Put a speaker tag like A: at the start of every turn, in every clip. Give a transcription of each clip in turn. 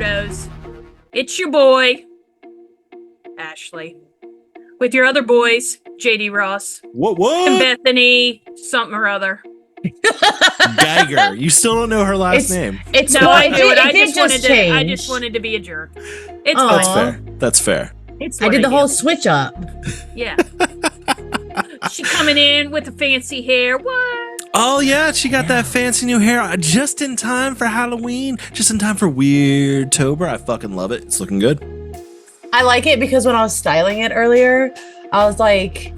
A: weirdos. It's your boy, Ashley, with your other boys, JD Ross.
B: What?
A: And Bethany, something or other.
B: Geiger. You still don't know her last name.
A: It's no, I do it. I just wanted to be a jerk. It's fine.
B: That's fair. That's fair.
C: I did the whole switch up.
A: Yeah. She coming in with the fancy hair. What?
B: Oh yeah, she got that fancy new hair just in time for Halloween. Just in time for Weirdtober. I fucking love it. It's looking good.
C: I like it because when I was styling it earlier, I was like,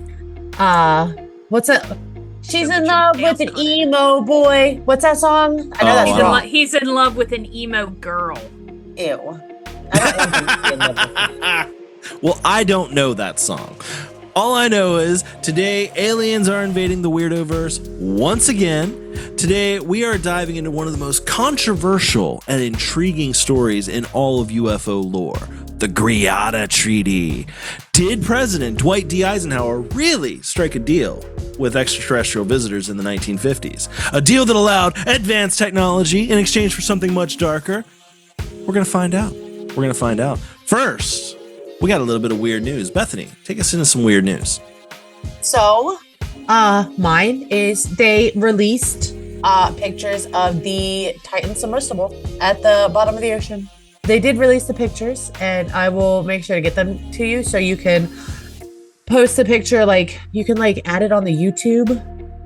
C: what's that? She's in love with an emo boy. What's that song? I know that's wrong.
A: He's in love with an emo girl.
C: Ew. I don't want to be in love with her.
B: Well, I don't know that song. All I know is today aliens are invading the Weirdoverse once again. Today we are diving into one of the most controversial and intriguing stories in all of UFO lore, the Greada Treaty. Did President Dwight D. Eisenhower really strike a deal with extraterrestrial visitors in the 1950s? A deal that allowed advanced technology in exchange for something much darker? We're going to find out. We're going to find out. First, we got a little bit of weird news. Bethany, take us into some weird news.
C: So, mine is they released pictures of the Titan submersible at the bottom of the ocean. They did release the pictures, and I will make sure to get them to you so you can post the picture. Like you can add it on the YouTube.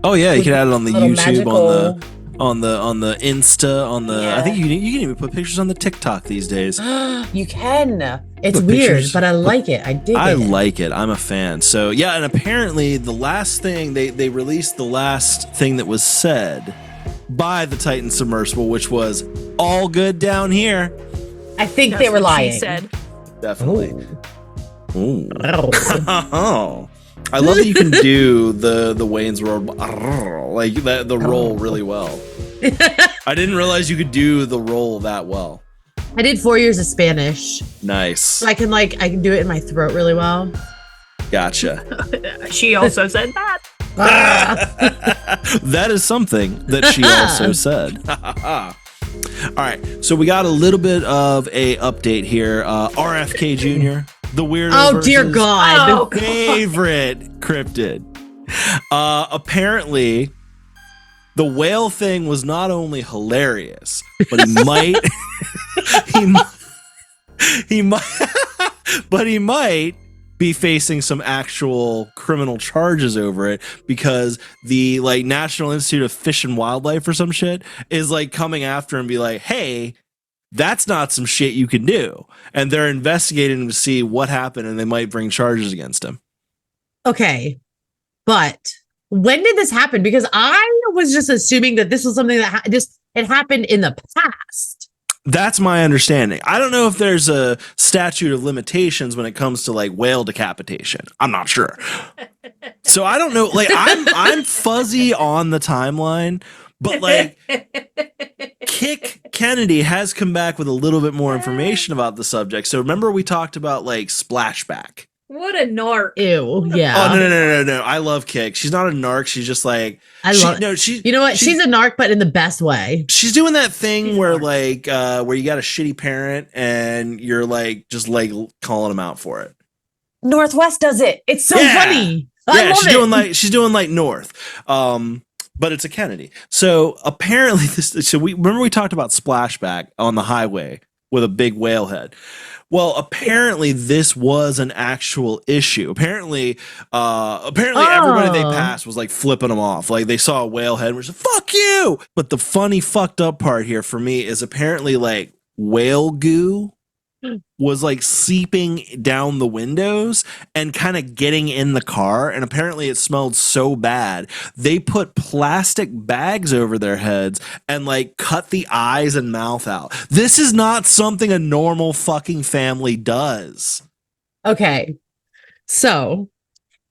B: Oh yeah, you can add it on the YouTube,
C: magical...
B: on the Insta, on the. Yeah. I think you can even put pictures on the TikTok these days.
C: You can. It's weird, but I like it. I dig it.
B: I like it. I'm a fan. So yeah, and apparently the last thing they released the last thing that was said by the Titan submersible, which was all good down here.
C: I think they were lying.
A: She said.
B: Definitely. Ooh. Oh. I love that you can do the Wayne's World like that the roll really well. I didn't realize you could do the roll that well.
C: I did 4 years of Spanish.
B: Nice.
C: So I can do it in my throat really well.
B: Gotcha.
A: She also said that.
B: That is something that she also said. All right, so we got a little bit of a update here. RFK Jr., the weirdo.
C: Oh dear God!
B: The favorite cryptid. Apparently, the whale thing was not only hilarious, but he might be facing some actual criminal charges over it because the National Institute of Fish and Wildlife or some shit is coming after him and be like, hey, that's not some shit you can do. And they're investigating to see what happened and they might bring charges against him.
C: Okay. But when did this happen? Because I was just assuming that this was something that it happened in the past.
B: That's my understanding. I don't know if there's a statute of limitations when it comes to whale decapitation. I'm not sure. So I don't know. I'm fuzzy on the timeline, but Kick Kennedy has come back with a little bit more information about the subject. So remember we talked about Splashback.
A: What a narc.
C: Ew. Yeah.
B: Oh, no. I love Kick. She's not a narc. She's just you know what?
C: She's a narc, but in the best way.
B: She's doing that thing where where you got a shitty parent and you're just calling them out for it.
C: Northwest does it. It's so funny. I love it.
B: She's doing North. But it's a Kennedy. So apparently we talked about Splashback on the highway with a big whale head. Well, apparently this was an actual issue. Apparently everybody they passed was flipping them off. They saw a whale head and was like, fuck you. But the funny fucked up part here for me is apparently whale goo was seeping down the windows and kind of getting in the car. And apparently it smelled so bad. They put plastic bags over their heads and cut the eyes and mouth out. This is not something a normal fucking family does.
C: Okay. So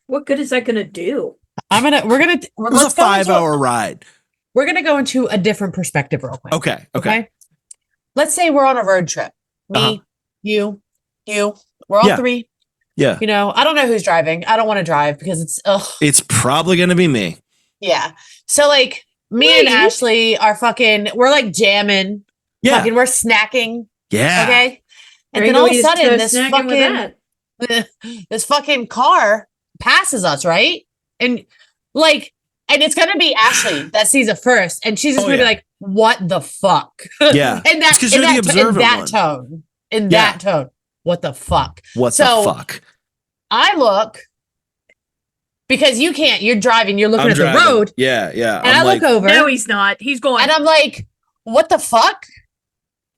A: what good is that going to do?
B: It was a 5-hour ride.
C: We're going to go into a different perspective real quick.
B: Okay.
C: Let's say we're on a road trip. Me, you, we're all three.
B: Yeah.
C: I don't know who's driving. I don't want to drive because
B: it's probably going to be me.
C: Yeah. So me and Ashley are we're jamming.
B: Yeah.
C: We're snacking.
B: Yeah.
C: Okay. And
A: There you
C: then all
A: go,
C: of a
A: you just
C: sudden,
A: toast snacking with that.
C: this fucking car passes us, right? And like, and it's gonna be Ashley that sees it first, and she's just gonna be like, "What the fuck?"
B: Yeah.
C: and that,
B: Because you're the observant one.
C: In that tone, what the fuck?
B: What the fuck?
C: I look because you can't. You're driving. You're looking at the road.
B: Yeah.
C: And I look over.
A: No, he's not. He's going.
C: And I'm like, "What the fuck?"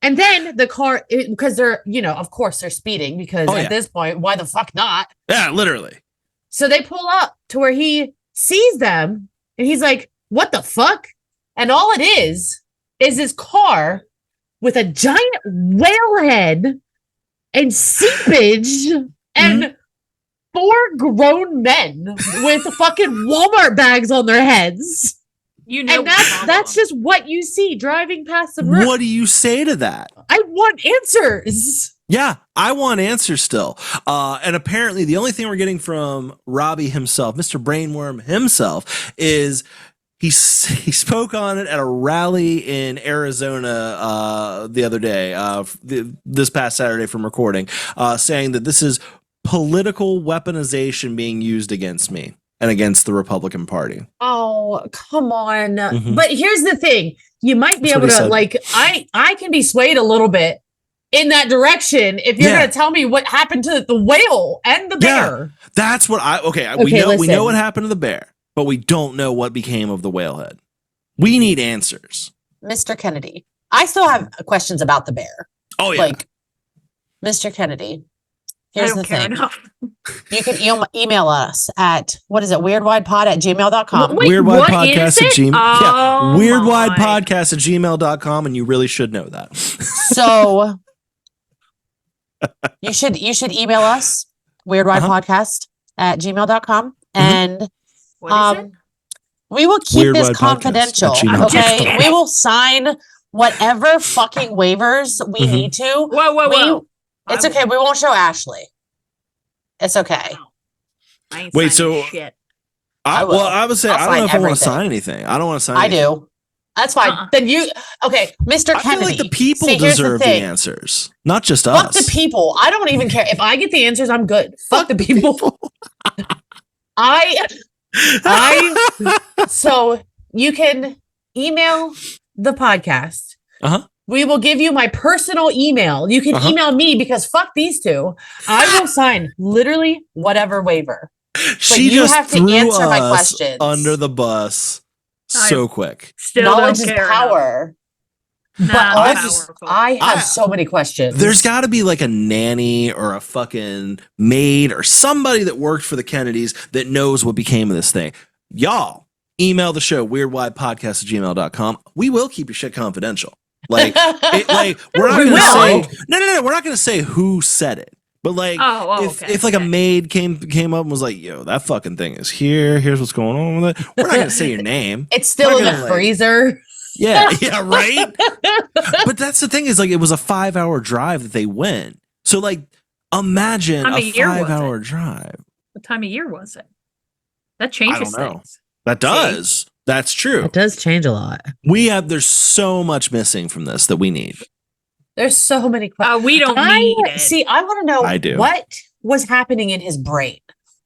C: And then the car, because they're, of course they're speeding because at this point, why the fuck not?
B: Yeah, literally.
C: So they pull up to where he sees them and he's like, what the fuck? And all it is this car with a giant whale head and seepage and 4 grown men with fucking Walmart bags on their heads. And that's just what you see driving past the road.
B: What do you say to that?
C: I want answers.
B: Yeah, I want answers still. And apparently the only thing we're getting from Robbie himself, Mr. Brainworm himself, is he spoke on it at a rally in Arizona the other day, this past Saturday from recording, saying that this is political weaponization being used against me and against the Republican Party.
C: Oh, come on. But here's the thing. You might be able to, like, I can be swayed a little bit in that direction if you're going to tell me what happened to the whale and the bear.
B: That's what we know what happened to the bear, but we don't know what became of the whalehead. We need answers.
C: Mr. Kennedy, I still have questions about the bear.
B: Oh, yeah.
C: Like, Mr. Kennedy, here's the thing. You can email us at, weirdwidepod@gmail.com.
B: Weirdwidepodcast@gmail.com. Weirdwidepodcast@gmail.com, and you really should know that.
C: So you should email us, weirdwidepodcast@gmail.com. And we will keep this confidential. Okay. We will sign whatever fucking waivers we need to.
A: Whoa.
C: It's okay. We won't show Ashley. It's okay.
B: Wait, so
A: shit.
B: I would say I don't know if I want to sign anything. I don't want to sign anything.
C: I do. That's fine. Then Mr. Kennedy.
B: I feel like the people deserve the answers, not just us.
C: Fuck the people. I don't even care. If I get the answers, I'm good. Fuck the people. So you can email the podcast. We will give you my personal email. You can email me because fuck these two. I will sign literally whatever waiver. But you have to answer my questions.
B: Under the bus so quick.
A: Still
C: knowledge is power. But I have so many questions.
B: There's got to be like a nanny or a fucking maid or somebody that worked for the Kennedys that knows what became of this thing. Y'all, email the show, weirdwidepodcast@gmail.com. We will keep your shit confidential. We're not going to say no. We're not going to say who said it. But if a maid came up and was like, "Yo, that fucking thing is here. Here's what's going on with it." We're not going to say your name.
C: It's still in the freezer.
B: Yeah, right. But that's the thing is, it was a 5-hour drive that they went. So, imagine a 5-hour drive.
A: What time of year was it? That changes things.
B: That does. See? That's true.
C: It does change a lot.
B: There's so much missing from this that we need.
C: There's so many questions.
A: We don't need it.
C: See, I want to know what was happening in his brain.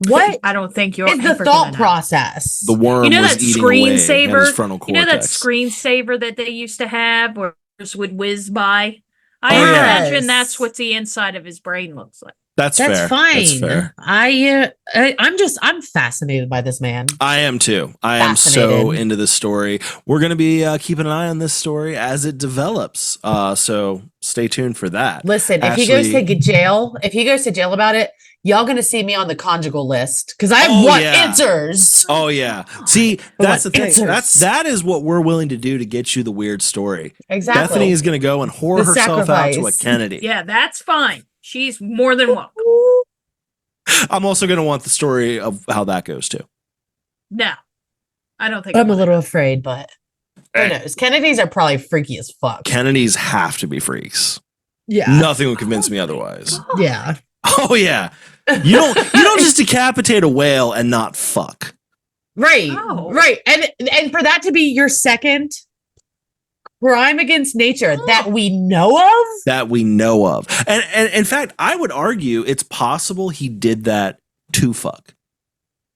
C: What
A: I don't think you're
C: is the thought process.
B: The worm was
A: that
B: eating away at his
A: screensaver.
B: frontal cortex.
A: You know that screensaver that they used to have where it would whiz by? I imagine that's what the inside of his brain looks like.
B: That's fair.
C: Fine.
B: That's fair.
C: I'm fascinated by this man.
B: I am too. I am so into this story. We're going to be keeping an eye on this story as it develops. So stay tuned for that.
C: Listen, if he goes to jail about it, y'all going to see me on the conjugal list because I want answers.
B: Oh yeah. See, that's the thing. That is what we're willing to do to get you the weird story.
C: Exactly.
B: Bethany is going to go and whore herself out to a Kennedy.
A: Yeah, that's fine. She's more than welcome.
B: I'm also going to want the story of how that goes too.
A: No, I don't think
C: I'm a little afraid, but who knows? Kennedys are probably freaky as fuck.
B: Kennedys have to be freaks.
C: Yeah.
B: Nothing would convince me otherwise.
C: Yeah.
B: Oh yeah. You don't just decapitate a whale and not fuck.
C: Right. Oh. Right. And for that to be your second crime against nature that we know of.
B: That we know of. And in fact, I would argue it's possible he did that to fuck.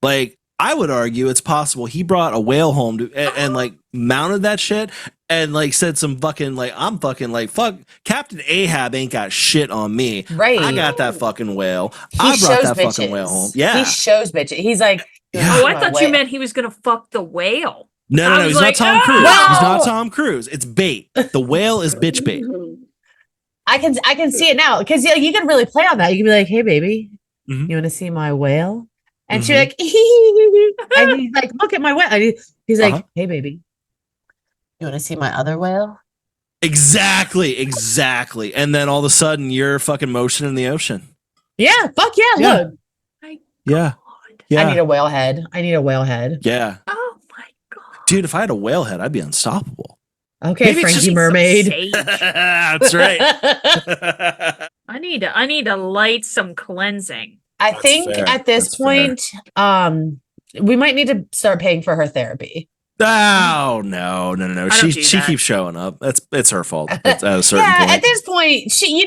B: Like, I would argue it's possible he brought a whale home and like mounted that shit and like said some fucking like, I'm fucking like, fuck, Captain Ahab ain't got shit on me.
C: Right.
B: I got that fucking whale.
C: He
B: I brought that
C: shows
B: fucking
C: bitches.
B: whale home. Yeah.
C: He shows bitches. He's like,
B: Yeah.
A: Oh, I thought you meant he was gonna fuck the whale.
B: No,
A: was
B: he's
A: like,
B: not Tom Cruise.
C: "Oh!"
B: He's not Tom Cruise. It's bait. The whale is bitch bait.
C: I can see it now because you can really play on that. You can be like, hey, baby,
B: Mhm.
C: you want to see my whale? And
B: Mhm.
C: she's like, and he's like, look at my whale. And he's like,
B: Uh-huh.
C: hey, baby, you want to see my other whale?
B: Exactly. And then all of a sudden you're fucking motion in the ocean.
C: Yeah, fuck yeah,
B: Yeah.
C: look.
B: Yeah.
A: God.
B: Yeah.
C: I need a whale head.
B: Yeah.
A: Oh my god.
B: Dude, if I had a whale head, I'd be unstoppable.
C: Okay,
B: Maybe it's
C: Frankie
B: just
C: Mermaid.
A: Sage.
B: That's right.
A: I need to light some cleansing.
C: I
B: That's
C: think
B: fair.
C: at this
B: That's fair.
C: point, we might need to start paying for her therapy.
B: Oh no.
A: I don't
B: She
A: do
B: she
A: that.
B: keeps showing up. It's her fault. At a certain
C: Yeah,
B: point.
C: at this point,
B: It's
C: she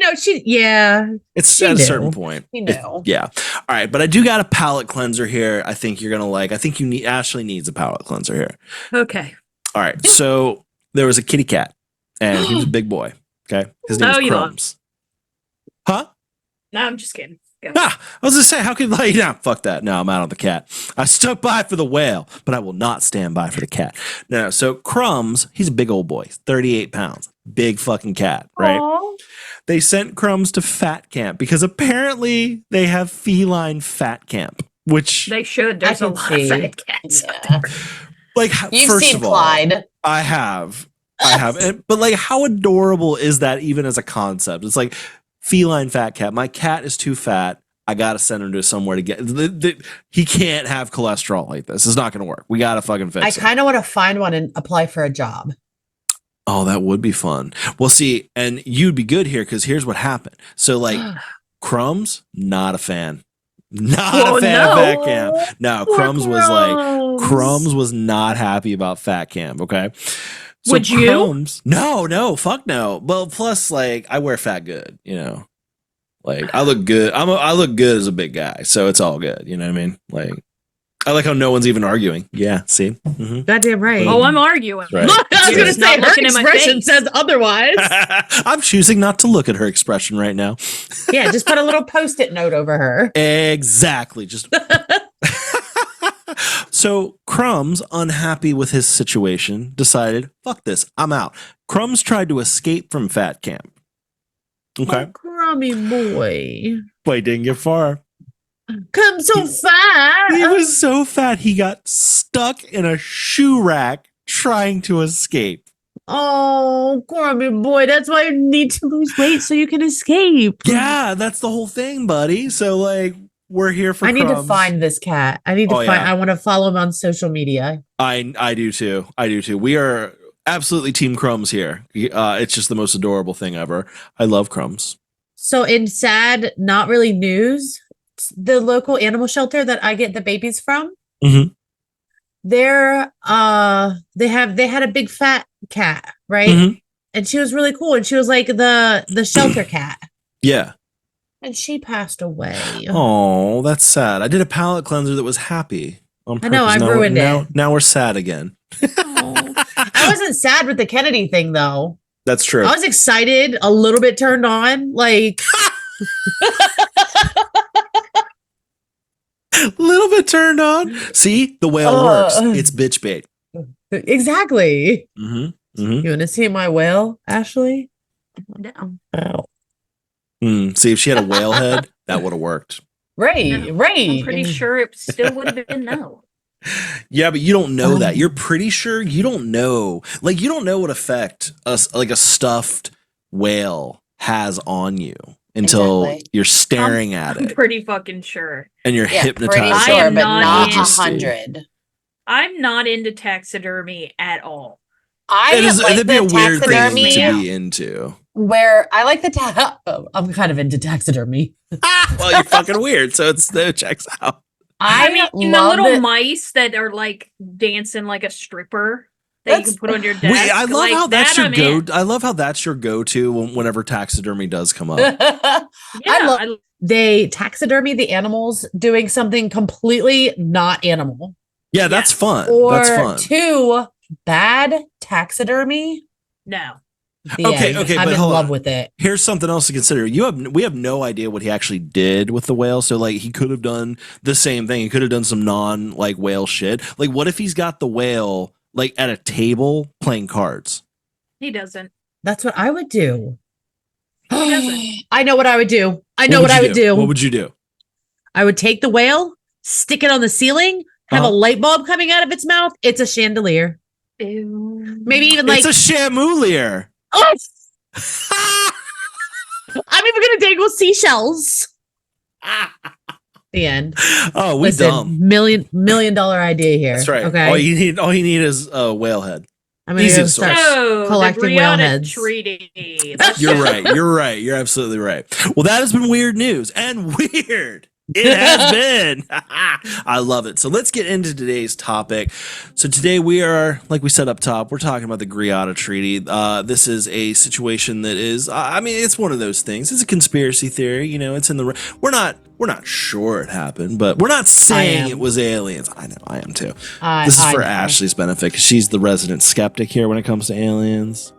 B: at a
C: knew.
B: certain point.
C: She
B: It-
C: knew.
B: yeah. All right, but I do got a palate cleanser here. I think you're gonna like. I think you need Ashley needs a palate cleanser here.
A: Okay.
B: All right. So there was a kitty cat, and he was a big boy. Okay, his name
A: Oh,
B: was
A: you love-
B: Crumbs. Huh?
A: No, I'm just kidding. Go.
B: Ah, I was gonna say, how could like, nah, fuck that. No, I'm out on the cat. I stuck by for the whale, but I will not stand by for the cat. No, so Crumbs, he's a big old boy, 38 pounds, big fucking cat, right?
C: Aw.
B: They sent Crumbs to fat camp because apparently they have feline fat camp, which
A: They should. There's a
C: can
A: lot
C: see.
A: of fat cats.
C: Yeah.
B: like
C: You've
B: first
C: seen
B: of all,
C: Clyde.
B: I have. But like, how adorable is that even as a concept? It's like feline fat cat. My cat is too fat. I got to send him to somewhere to get. He can't have cholesterol like this. It's not going to work. We got to fucking fix
C: I
B: it.
C: kind of want to find one and apply for a job.
B: Oh, that would be fun. Well, see, and you'd be good here because here's what happened. So, like, Crumbs, not a fan. Not
A: Oh,
B: a fan
A: no.
B: of fat camp. No,
C: Poor
B: Crumbs was like,
C: Crumbs.
B: Crumbs was not happy about fat camp. Okay. So
A: Would you?
B: Crumbs, no, fuck no. Well, plus, like, I wear fat good, you know. Like, I look good. I look good as a big guy, so it's all good. You know what I mean? Like, I like how no one's even arguing. Yeah, see? Mm-hmm.
C: Goddamn right.
A: Oh, I'm arguing.
B: Right.
C: Look, I was
A: You're
C: going to
A: just
C: say
A: not
C: her
A: looking at my
C: expression
A: face.
C: says otherwise.
B: I'm choosing not to look at her expression right now.
C: Yeah, just put a little post-it note over her.
B: Exactly. Just so Crumbs, unhappy with his situation, decided, fuck this, I'm out. Crumbs tried to escape from fat camp. Okay.
C: Oh, crummy boy.
B: But he didn't get far.
C: Come so far.
B: He was so fat he got stuck in a shoe rack trying to escape.
C: Oh, crummy boy. That's why you need to lose weight so you can escape.
B: Yeah, that's the whole thing, buddy. So like we're here for
C: I need to
B: Crumbs.
C: find this cat. I need to
B: Oh,
C: find.
B: yeah.
C: I want to follow him on social media.
B: I do too. We are absolutely Team Crumbs here. It's just the most adorable thing ever. I love Crumbs.
C: So in sad, not really news, the local animal shelter that I get the babies from,
B: Mhm.
C: they had a big fat cat, right?
B: Mhm.
C: And she was really cool. And she was like the shelter cat.
B: Yeah.
C: And she passed away.
B: Oh, that's sad. I did a palate cleanser that was happy. On
C: I know,
B: purpose.
C: I ruined it.
B: Now we're sad again.
C: I wasn't sad with the Kennedy thing though.
B: That's true.
C: I was excited, a little bit turned on. Like
B: Little bit turned on. See, the whale works. It's bitch bait.
C: exactly.
B: Mm-hmm. Mm-hmm.
C: You want to see my whale, Ashley?
A: No.
C: Oh.
B: See, if she had a whale head, that would have worked.
C: Right,
A: No,
C: right.
A: I'm pretty sure it still would have been no.
B: Yeah, but you don't know that. You're pretty sure you don't know. Like, you don't know what effect a stuffed whale has on you until
C: Exactly.
B: you're staring at
A: I'm
B: it
A: pretty fucking sure.
B: and you're
C: Yeah,
B: hypnotized.
C: pretty
A: I
C: sure,
A: am
C: but
A: not
C: not
A: interested.
C: 100.
A: I'm not into taxidermy at all.
C: I like
B: That'd be a
C: the
B: weird thing
C: taxidermy
B: to be into.
C: where I like the I'm kind of into taxidermy.
B: Well, you're fucking weird, so it checks out.
A: I mean, the
C: love
A: little
C: it.
A: mice that are like dancing like a stripper. that you can put on your desk.
B: I love how that's your
A: I'm in.
B: I love how that's your go-to whenever taxidermy does come up.
C: They taxidermy the animals doing something completely not animal.
B: Yeah, that's fun.
C: Or
B: that's fun.
C: 2, bad taxidermy.
A: No.
B: Okay,
C: I'm in love with it.
B: Here's something else to consider. We have no idea what he actually did with the whale. So like he could have done the same thing. He could have done some like whale shit. Like what if he's got the whale like at a table playing cards?
A: He doesn't.
C: That's what I would do.
A: He doesn't.
C: I know what I would do. What I would do.
B: What would you do?
C: I would take the whale, stick it on the ceiling, have a light bulb coming out of its mouth. It's a chandelier.
A: Ew.
C: Maybe even like
B: it's a chamoulier.
C: Oh! I'm even gonna dangle seashells. The end.
B: Oh, we dumb.
C: $1 million idea here.
B: That's right.
C: Okay.
B: All you need is a whale head.
C: I'm gonna start collecting
A: the
C: whale
A: Greada
C: heads.
A: Treaty.
B: You're right. You're right. You're absolutely right. Well, that has been weird news and weird. It has been. I love it. So let's get into today's topic. So today we are, like we said up top, we're talking about the Greada Treaty. This is a situation that is, I mean, it's one of those things. It's a conspiracy theory. You know, it's in the, we're not sure it happened, but we're not saying it was aliens. I know, I am too. This is for Ashley's benefit because she's the resident skeptic here when it comes to aliens.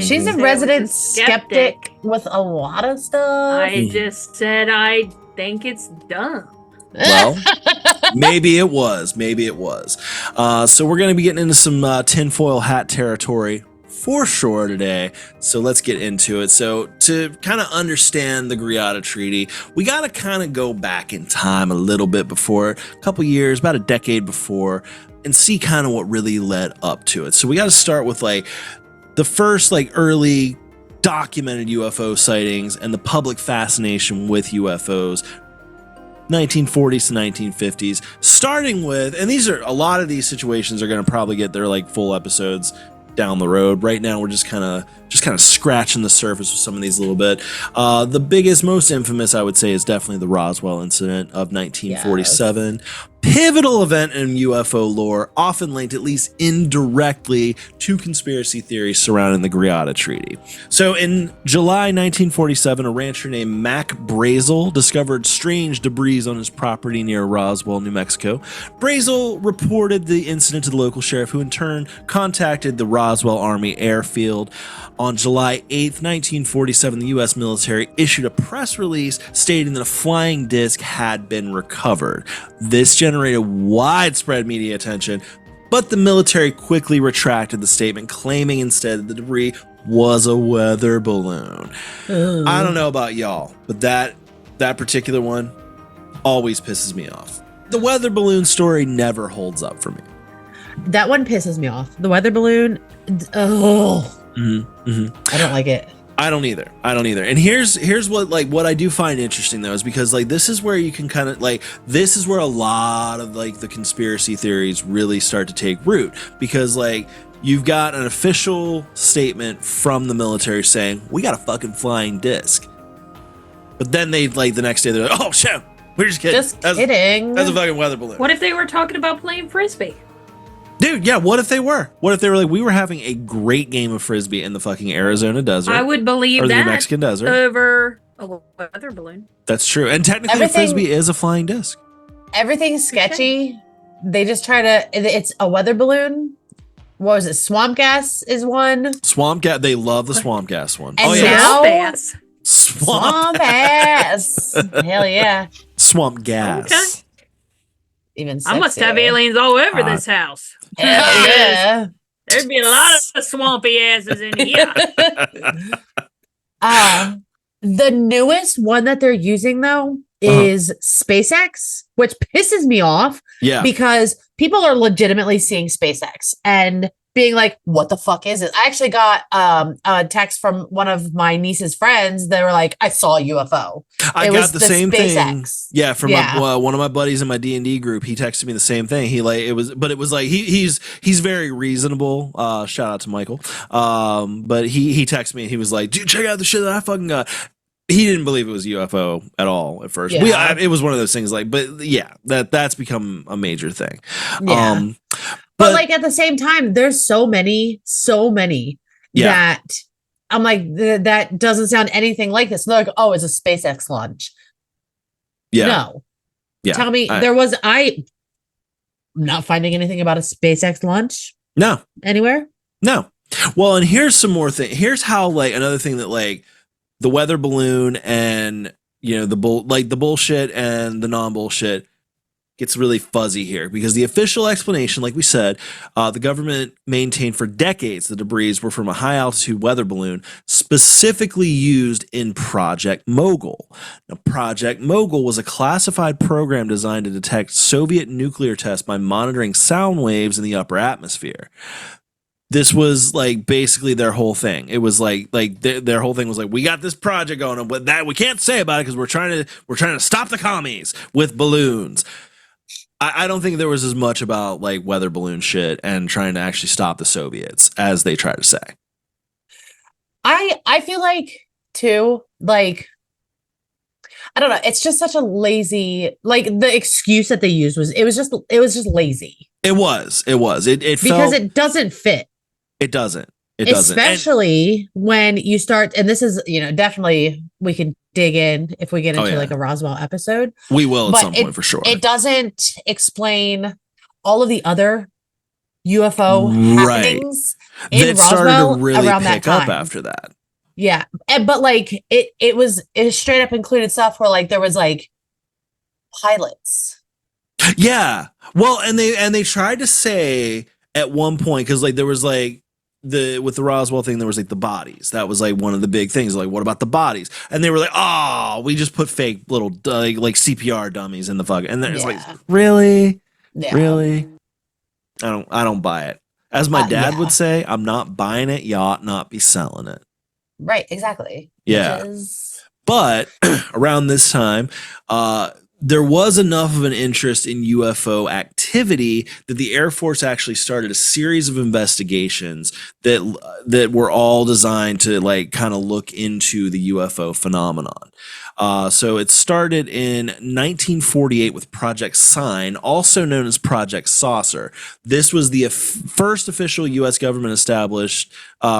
C: She's a resident skeptic with a lot of stuff.
A: I just said I think it's dumb.
B: Well, maybe it was. Maybe it was. So we're going to be getting into some tinfoil hat territory for sure today. So let's get into it. So to kind of understand the Greada Treaty, we got to kind of go back in time a little bit before, a couple years, about a decade before, and see kind of what really led up to it. So we got to start with like the first like early documented UFO sightings and the public fascination with UFOs, 1940s to 1950s, starting with, and these are a lot of these situations are going to probably get their like full episodes down the road. Right now, we're just kind of scratching the surface with some of these a little bit. The biggest, most infamous, I would say, is definitely the Roswell incident of 1947. Yes. Pivotal event in UFO lore, often linked at least indirectly to conspiracy theories surrounding the Greada Treaty. So in July 1947, a rancher named Mac Brazel discovered strange debris on his property near Roswell, New Mexico. Brazel reported the incident to the local sheriff, who in turn contacted the Roswell Army Airfield. On July 8th, 1947, the U.S. military issued a press release stating that a flying disc had been recovered. This generated widespread media attention, but the military quickly retracted the statement, claiming instead that the debris was a weather balloon. I don't know about y'all, but that particular one always pisses me off. The weather balloon story never holds up for me.
C: That one pisses me off. The weather balloon, I don't like it.
B: I don't either. And here's what I do find interesting though, is because like this is where you can kind of like, this is where a lot of like the conspiracy theories really start to take root, because like you've got an official statement from the military saying we got a fucking flying disc, but then they like the next day they're like, oh shit, we're just kidding.
C: Kidding.
B: That's a fucking weather balloon.
A: What if they were talking about playing frisbee?
B: Dude, yeah, what if they were? What if they were like, we were having a great game of frisbee in the fucking Arizona desert?
A: I would believe
B: or
A: that.
B: the New Mexican desert.
A: Over a weather balloon.
B: That's true. And technically, frisbee is a flying disc.
C: Everything's sketchy. They just try to, it's a weather balloon. What was it? Swamp gas is one.
B: Swamp gas. They love the swamp gas one.
C: And
A: swamp gas.
C: Swamp gas. Hell yeah.
B: Swamp gas.
A: Okay.
C: Even sexier.
A: I must have aliens all over this house.
C: Hell yeah.
A: There'd be a lot of swampy asses in here.
C: The newest one that they're using though is SpaceX, which pisses me off.
B: Yeah.
C: Because people are legitimately seeing SpaceX and being like, what the fuck is it? I actually got a text from one of my niece's friends. They were like, I saw a UFO.
B: I got the same thing. Yeah, from one of my buddies in my D&D group. He texted me the same thing. He like it was like he's very reasonable. Shout out to Michael. But he texted me and he was like, dude, check out the shit that I fucking got. He didn't believe it was a UFO at all at first. It was one of those things like, but yeah, that's become a major thing.
C: Yeah. But like at the same time, there's so many that I'm like, that doesn't sound anything like this. They're like, oh, it's a SpaceX launch.
B: Yeah.
C: No.
B: Yeah.
C: Tell me, I'm not finding anything about a SpaceX launch.
B: No.
C: Anywhere?
B: No. Well, and here's some more thing. Here's how like another thing that like the weather balloon and the bullshit and the non-bullshit gets really fuzzy here, because the official explanation, like we said, the government maintained for decades the debris were from a high altitude weather balloon specifically used in Project Mogul. Now, Project Mogul was a classified program designed to detect Soviet nuclear tests by monitoring sound waves in the upper atmosphere. This was like basically their whole thing. It was like their whole thing was like, we got this project going on, but that we can't say about it because we're trying to stop the commies with balloons. I don't think there was as much about like weather balloon shit and trying to actually stop the Soviets as they try to say.
C: I feel like too, like, I don't know. It's just such a lazy, like the excuse that they used was just lazy. It
B: was. It
C: because
B: felt,
C: it doesn't fit.
B: It doesn't. It doesn't.
C: Especially when you start, and this is, definitely we can dig in if we get into like a Roswell episode.
B: We will at some point for sure.
C: It doesn't explain all of the other UFO happenings in
B: that started
C: Roswell
B: to really
C: around
B: pick
C: that time.
B: up after that.
C: Yeah. But like it straight up included stuff where like there was like pilots.
B: Yeah. Well, and they tried to say at one point, because like there was like with the Roswell thing, there was like the bodies. That was like one of the big things. Like, what about the bodies? And they were like, oh, we just put fake little like CPR dummies in the fucking. And then it's like, really?
C: Yeah.
B: Really? I don't buy it. As my dad would say, I'm not buying it. You ought not be selling it.
C: Right. Exactly.
B: Yeah. But around this time, there was enough of an interest in UFO activity that the Air Force actually started a series of investigations that were all designed to like kind of look into the UFO phenomenon. So it started in 1948 with Project Sign, also known as Project Saucer. This was the first official U.S. government established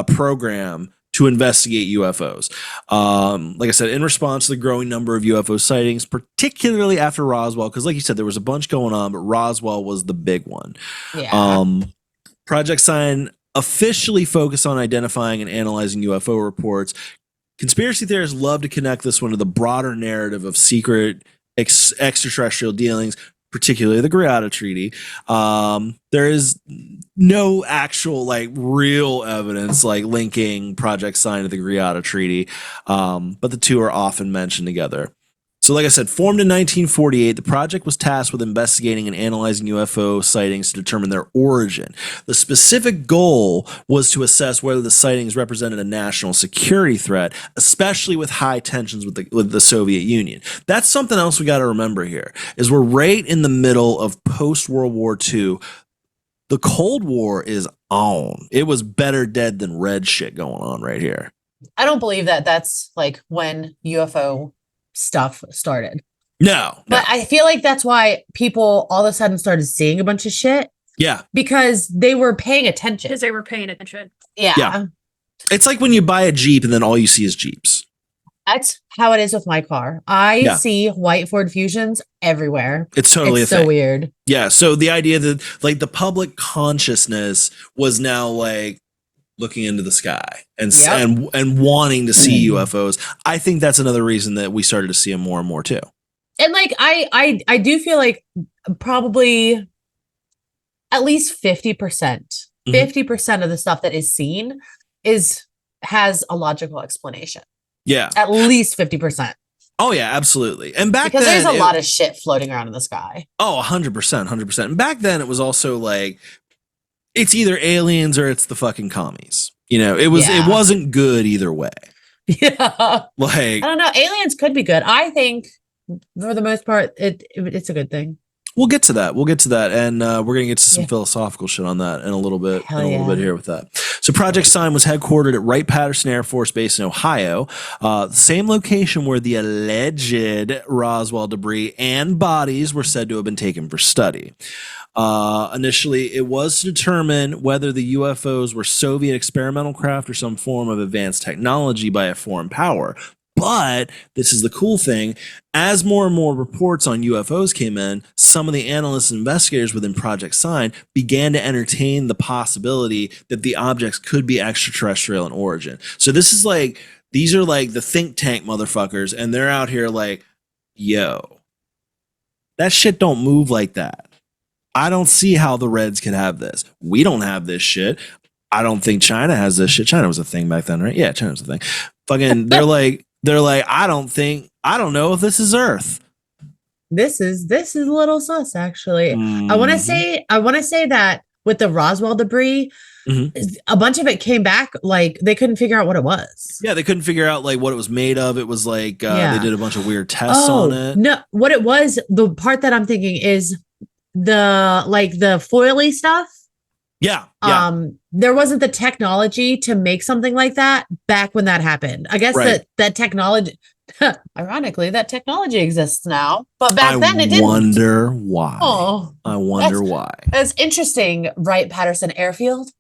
B: program to investigate UFOs. Like I said, in response to the growing number of UFO sightings, particularly after Roswell, because like you said, there was a bunch going on, but Roswell was the big one.
C: Yeah.
B: Project Sign officially focused on identifying and analyzing UFO reports. Conspiracy theorists love to connect this one to the broader narrative of secret extraterrestrial dealings, particularly the Greada Treaty. There is no actual like real evidence like linking Project Sign to the Greada Treaty, but the two are often mentioned together. So like I said, formed in 1948, the project was tasked with investigating and analyzing UFO sightings to determine their origin. The specific goal was to assess whether the sightings represented a national security threat, especially with high tensions with the Soviet Union. That's something else we got to remember here, is we're right in the middle of post-World War II. The Cold War is on. It was better dead than red shit going on right here.
C: I don't believe that that's like when UFO stuff started.
B: No.
C: But I feel like that's why people all of a sudden started seeing a bunch of shit.
B: Yeah.
C: Because they were paying attention.
A: Because they were paying attention.
C: Yeah.
B: It's like when you buy a Jeep and then all you see is Jeeps.
C: That's how it is with my car. I see white Ford Fusions everywhere.
B: It's totally
C: so weird.
B: Yeah. So the idea that like the public consciousness was now like looking into the sky and wanting to see UFOs. I think that's another reason that we started to see them more and more too.
C: And like I do feel like probably at least 50%. 50% of the stuff that is seen has a logical explanation.
B: Yeah.
C: At least 50%.
B: Oh yeah, absolutely. And back
C: because
B: then
C: there's a lot of shit floating around in the sky.
B: Oh, 100%. And back then it was also like it's either aliens or it's the fucking commies. It wasn't good either way.
C: Yeah.
B: Like
C: I don't know. Aliens could be good. I think for the most part, it's a good thing.
B: We'll get to that. And we're going to get to some
C: Yeah.
B: philosophical shit on that in a little bit.
C: Hell
B: in a little
C: yeah.
B: bit here with that. So Project Sign was headquartered at Wright-Patterson Air Force Base in Ohio, same location where the alleged Roswell debris and bodies were said to have been taken for study. Initially, it was to determine whether the UFOs were Soviet experimental craft or some form of advanced technology by a foreign power. But this is the cool thing. As more and more reports on UFOs came in, some of the analysts and investigators within Project Sign began to entertain the possibility that the objects could be extraterrestrial in origin. So this is like, these are like the think tank motherfuckers, and they're out here like, yo, that shit don't move like that. I don't see how the Reds can have this. We don't have this shit. I don't think China has this shit. China was a thing back then, right? Yeah, China was a thing. Fucking, they're like, I don't know if this is Earth.
C: This is a little sus, actually.
B: Mm-hmm.
C: I want to say that with the Roswell debris, a bunch of it came back like they couldn't figure out what it was.
B: Yeah, they couldn't figure out like what it was made of. It was like they did a bunch of weird tests on it.
C: No, what it was, the part that I'm thinking is the foily stuff.
B: Yeah.
C: There wasn't the technology to make something like that back when that happened. I guess that technology, ironically, that technology exists now, but back then it didn't.
B: I wonder why.
C: That's interesting, Wright-Patterson Airfield.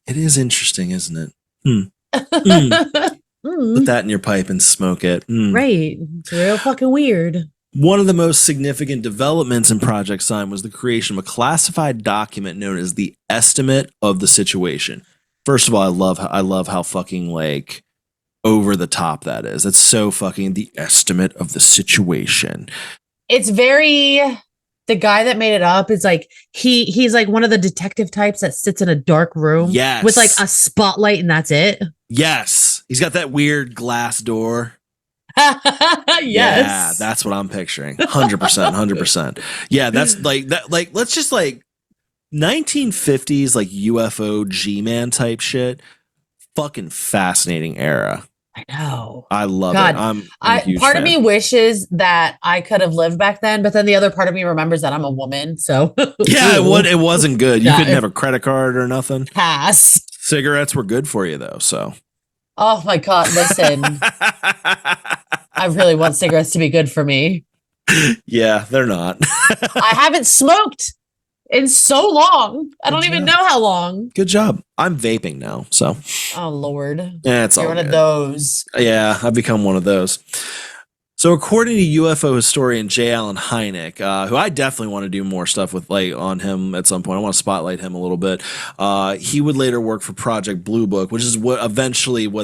B: It is interesting, isn't it? Put that in your pipe and smoke it.
C: Right. It's real fucking weird.
B: One of the most significant developments in Project Sign was the creation of a classified document known as the Estimate of the Situation. First of all, I love how fucking like over the top that is. It's so fucking the Estimate of the Situation.
C: It's very, the guy that made it up is like he's like one of the detective types that sits in a dark room with like a spotlight and that's it.
B: Yes. He's got that weird glass door.
C: Yes.
B: Yeah, that's what I'm picturing. 100%. Yeah, that's like that. Like, let's just like 1950s, like UFO G-Man type shit. Fucking fascinating era.
C: I know.
B: I love it. I'm a huge
C: part
B: fan.
C: of me wishes that I could have lived back then, but then the other part of me remembers that I'm a woman. So
B: yeah, it wasn't good. You couldn't have a credit card or nothing.
C: Pass.
B: Cigarettes were good for you though. So.
C: Oh my God! Listen, I really want cigarettes to be good for me.
B: Yeah, they're not.
C: I haven't smoked in so long. I don't even know how long.
B: Good job. I'm vaping now. So.
C: Oh Lord.
B: Yeah, it's all
C: You're one
B: good.
C: of those.
B: Yeah, I've become one of those. So according to UFO historian J. Allen Hynek, who I definitely want to do more stuff with, like on him at some point. I want to spotlight him a little bit. He would later work for Project Blue Book, which is what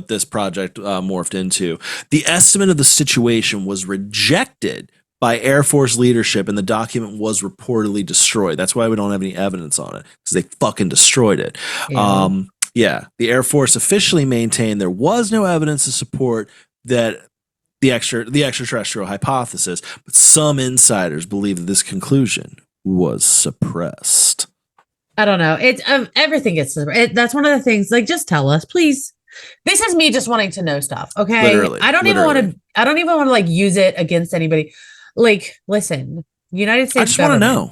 B: this project morphed into. The estimate of the situation was rejected by Air Force leadership, and the document was reportedly destroyed. That's why we don't have any evidence on it, because they fucking destroyed it.
C: Yeah.
B: The Air Force officially maintained there was no evidence to support that the extraterrestrial hypothesis, but some insiders believe that this conclusion was suppressed.
C: I don't know. It's everything gets that's one of the things. Like, just tell us, please. This is me just wanting to know stuff. Okay,
B: Literally,
C: I don't even want to like use it against anybody. Like, listen, United States.
B: I just want to know.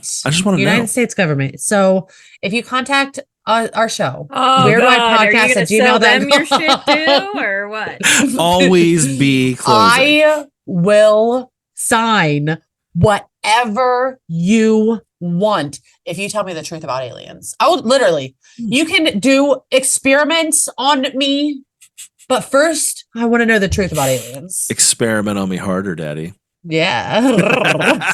C: United States government. So if you contact our show,
A: weirdwhitepodcast@gmail.com, your shit too, or what?
B: Always be closing.
C: I will sign whatever you want if you tell me the truth about aliens. I would literally. You can do experiments on me, but first, I want to know the truth about aliens.
B: Experiment on me harder, Daddy.
C: Yeah.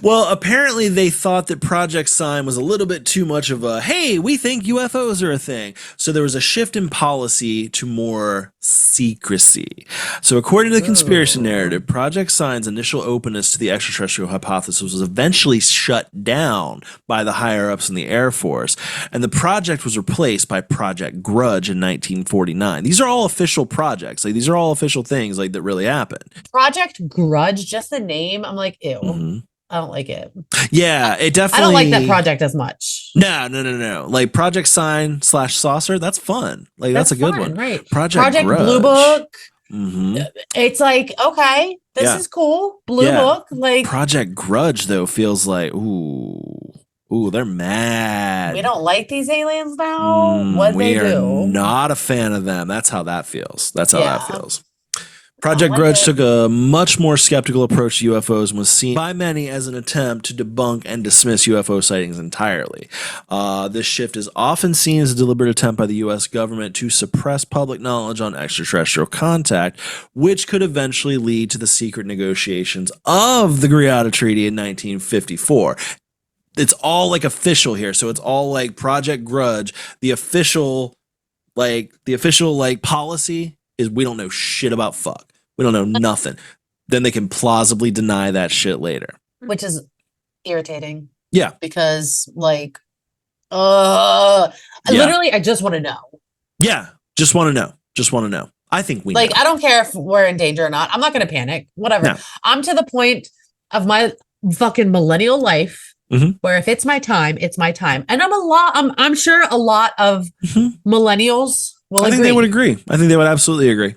B: Well, apparently they thought that Project Sign was a little bit too much of a, hey, we think UFOs are a thing. So there was a shift in policy to more secrecy. So according to the conspiracy narrative, Project Sign's initial openness to the extraterrestrial hypothesis was eventually shut down by the higher-ups in the Air Force, and the project was replaced by Project Grudge in 1949. These are all official projects. Like, these are all official things like that really happened.
C: Project Grudge, just the name, I'm like, ew.
B: Mm-hmm.
C: I don't like it.
B: Yeah, it definitely.
C: I don't like that project as much.
B: No. Like Project Sign / Saucer, that's fun. Like that's a good
C: fun,
B: one.
C: Right.
B: Project
C: Blue Book. It's like, okay, this is cool. Blue Book, like
B: Project Grudge though feels like they're mad.
C: we don't like these aliens now. What
B: we
C: they
B: are
C: do?
B: not a fan of them. That's how that feels. That feels. Project
C: like
B: Grudge
C: it.
B: took a much more skeptical approach to UFOs and was seen by many as an attempt to debunk and dismiss UFO sightings entirely. This shift is often seen as a deliberate attempt by the U.S. government to suppress public knowledge on extraterrestrial contact, which could eventually lead to the secret negotiations of the Greada Treaty in 1954. It's all like official here, so it's all like Project Grudge. The official policy is we don't know shit about fuck. We don't know nothing. Then they can plausibly deny that shit later.
C: Which is irritating.
B: Yeah.
C: Because literally I just want to know.
B: Yeah. Just want to know. I think we know.
C: I don't care if we're in danger or not. I'm not going to panic. Whatever.
B: No.
C: I'm to the point of my fucking millennial life where if it's my time, it's my time. And I'm sure a lot of millennials will agree.
B: I think they would agree. I think they would absolutely agree.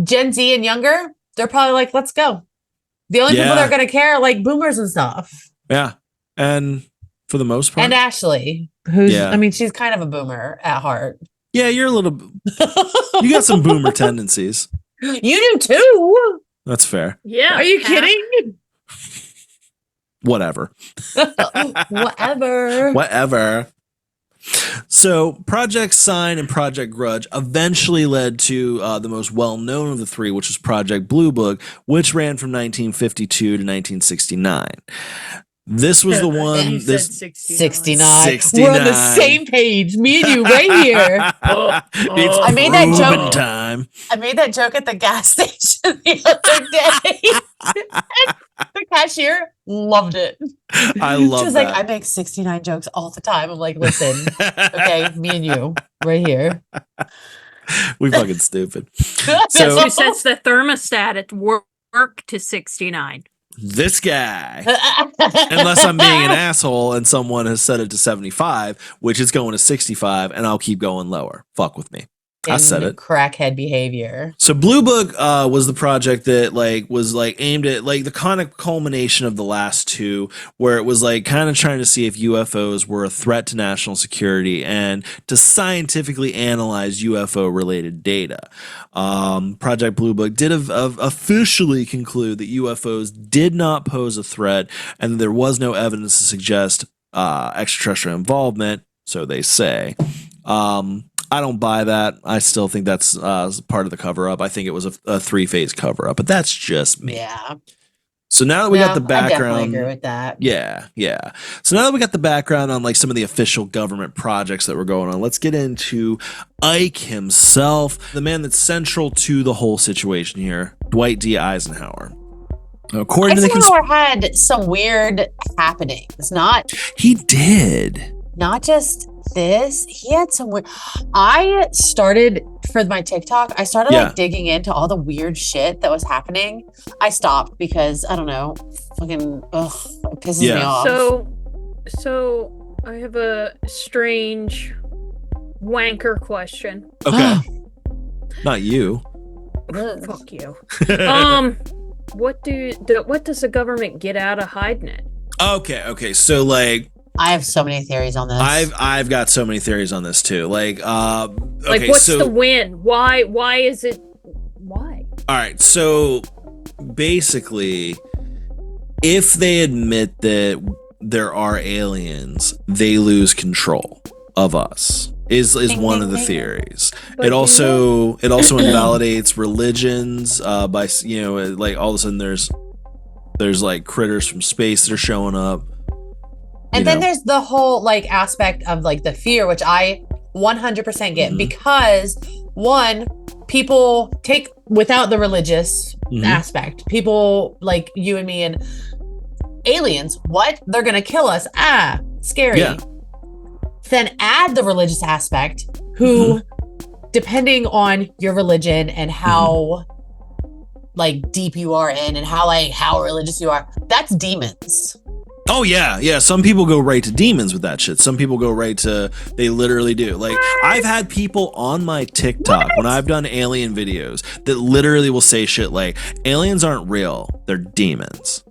C: Gen Z and younger, they're probably like, let's go. The only people that are going to care are like boomers and stuff.
B: Yeah. And for the most part.
C: And Ashley, who's, she's kind of a boomer at heart.
B: Yeah, you're a little, you got some boomer tendencies.
C: You do too.
B: That's fair.
A: Yeah.
C: Are you kidding?
B: Whatever.
C: Whatever.
B: So Project Sign and Project Grudge eventually led to the most well-known of the three, which was Project Blue Book, which ran from 1952 to 1969. This was the one.
C: 69. We're on the same page. Me and you right here.
B: It's
C: I made that joke.
B: Time.
C: I made that joke at the gas station the other day. The cashier loved it.
B: I love it.
C: She was like, I make 69 jokes all the time. I'm like, listen, okay, me and you right here.
B: We fucking stupid.
A: So who sets the thermostat at work to 69?
B: This guy. Unless I'm being an asshole and someone has set it to 75, which is going to 65, and I'll keep going lower. Fuck with me. I said it.
C: Crackhead behavior.
B: So Blue Book was the project that was aimed at the kind of culmination of the last two, where it was kind of trying to see if UFOs were a threat to national security and to scientifically analyze UFO related data. Project Blue Book did officially conclude that UFOs did not pose a threat and that there was no evidence to suggest extraterrestrial involvement, so they say. I don't buy that. I still think that's part of the cover-up. I think it was a 3-phase cover-up, but that's just me.
C: Yeah.
B: So now that we got the background,
C: I definitely agree with that.
B: Yeah. So now that we got the background on some of the official government projects that were going on, let's get into Ike himself, the man that's central to the whole situation here, Dwight D. Eisenhower. According to
C: Eisenhower had some weird happenings.
B: He did.
C: Not just this, he had some weird. I started for my TikTok. I started digging into all the weird shit that was happening. I stopped because I don't know, fucking it pisses me off.
A: So I have a strange wanker question.
B: Okay, not you.
A: Fuck you. What does the government get out of hiding it?
B: Okay. So
C: I have so many theories on this.
B: I've got so many theories on this too. Okay,
A: what's the win? Why is it? Why?
B: All right, so basically, if they admit that there are aliens, they lose control of us. Is one of the theories. It also invalidates religions by all of a sudden there's critters from space that are showing up.
C: And then there's the whole aspect of the fear, which I 100% get because one, people take without the religious aspect, people like you and me and aliens, what? They're going to kill us. Scary. Yeah. Then add the religious aspect who, depending on your religion and how deep you are in and how religious you are, that's demons.
B: Oh yeah. Some people go right to demons with that shit. Some people go right to, they literally do. Like, I've had people on my TikTok when I've done alien videos that literally will say shit like, aliens aren't real, they're demons.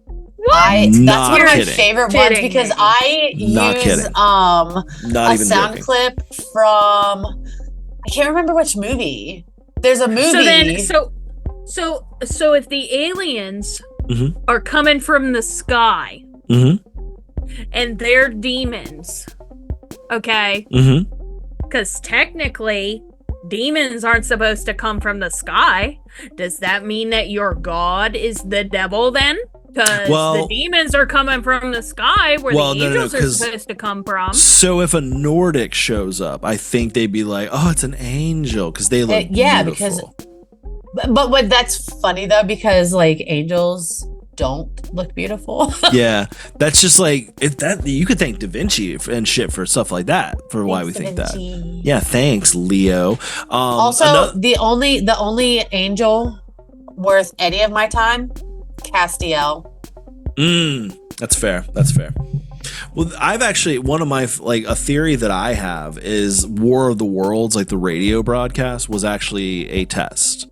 C: That's
B: Not
C: one of my
B: kidding.
C: favorite ones because I
B: Not
C: use
B: kidding.
C: a sound
B: joking.
C: clip from, I can't remember which movie. There's a movie.
A: So if the aliens
B: Mhm.
A: are coming from the sky
B: Mm-hmm.
A: and they're demons, okay?
B: Mm-hmm.
A: Because technically, demons aren't supposed to come from the sky. Does that mean that your god is the devil then? Because the demons are coming from the sky where the angels are supposed to come from.
B: So if a Nordic shows up, I think they'd be like, "Oh, it's an angel," because they look beautiful.
C: But that's funny though, because like angels don't look beautiful.
B: Yeah, that's just like that. You could thank Da Vinci and shit for stuff like that for why we think that. Yeah, thanks, Leo.
C: Also, the only angel worth any of my time, Castiel.
B: That's fair. That's fair. Well, I've actually, one of my, like, a theory that I have is War of the Worlds, like the radio broadcast, was actually a test.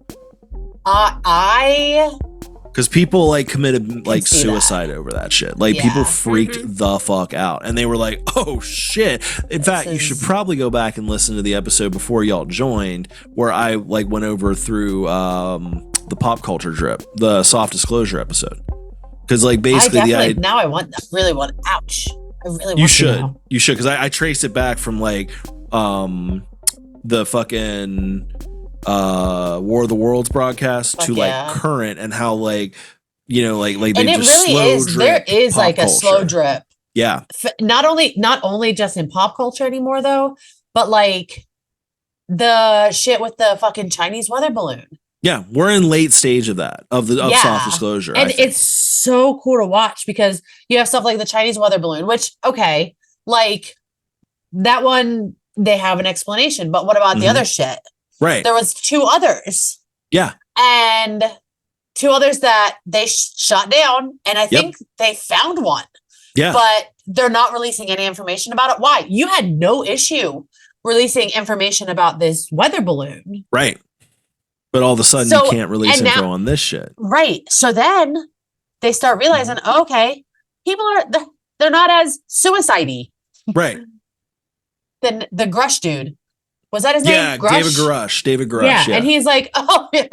B: Because people like committed like suicide over that shit. Like people freaked the fuck out, and they were like, "Oh shit!" In fact, you should probably go back and listen to the episode before y'all joined, where I like went over through the pop culture drip, the soft disclosure episode. Because like basically
C: now I really want. Ouch! I really want.
B: You should because I traced it back from like the fucking War of the Worlds broadcast to like current, and how like like they
C: and
B: just
C: really
B: slow
C: is
B: drip
C: there is like
B: culture.
C: a slow drip.
B: Yeah.
C: Not only just in pop culture anymore though, but like the shit with the fucking Chinese weather balloon.
B: Yeah, we're in late stage of that of soft disclosure,
C: and it's so cool to watch because you have stuff like the Chinese weather balloon, which like that one they have an explanation, but what about the other shit?
B: Right.
C: There was 2 others.
B: Yeah.
C: And 2 others that they shut down, and I think they found one.
B: Yeah.
C: But they're not releasing any information about it. Why? You had no issue releasing information about this weather balloon.
B: Right. But all of a sudden you can't release info on this shit.
C: Right. So then they start realizing, okay, people they're not as suicide-y.
B: Right.
C: Than the Grush dude. Was that his name?
B: Yeah,
C: Grush?
B: David Grush. Yeah.
C: And he's like, oh yeah,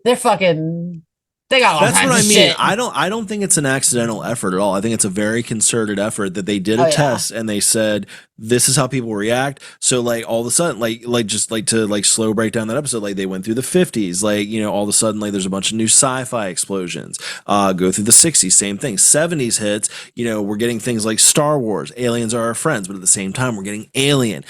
C: they're fucking, they got all
B: That's
C: kinds
B: what I
C: of
B: mean.
C: shit.
B: I don't think it's an accidental effort at all. I think it's a very concerted effort that they did a test and they said this is how people react. So like all of a sudden, like just like to like slow break down that episode, like they went through the 50s, like all of a sudden like there's a bunch of new sci-fi explosions. Go through the 60s, same thing. 70s hits, we're getting things like Star Wars, aliens are our friends, but at the same time we're getting Alien.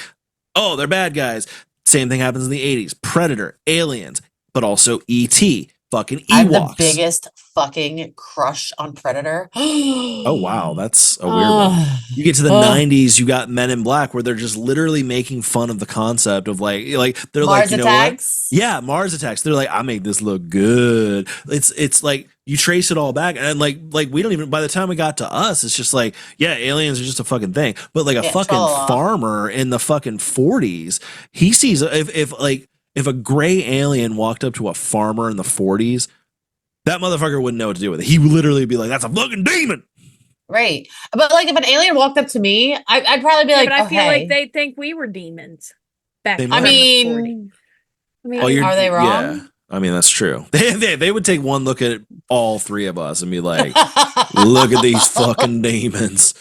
B: Oh, they're bad guys. Same thing happens in the 80s. Predator, aliens, but also E.T., fucking Ewoks.
C: I have the biggest fucking crush on Predator.
B: Oh, wow. That's a weird one. You get to the 90s, you got Men in Black, where they're just literally making fun of the concept of like they're
C: Mars
B: like,
C: attacks?
B: What? Yeah, Mars attacks. They're like, I made this look good. It's like you trace it all back, and like we don't even, by the time we got to us, it's just like, yeah, aliens are just a fucking thing. But like a fucking farmer in the fucking 40s, he sees if a gray alien walked up to a farmer in the 40s, that motherfucker wouldn't know what to do with it. He would literally be like, that's a fucking demon.
C: Right. But like if an alien walked up to me, I'd probably be like,
A: but I feel like they think we were demons. Back
C: I mean, are they wrong?
B: Yeah. I mean, that's true. They would take one look at all 3 of us and be like, look at these fucking demons.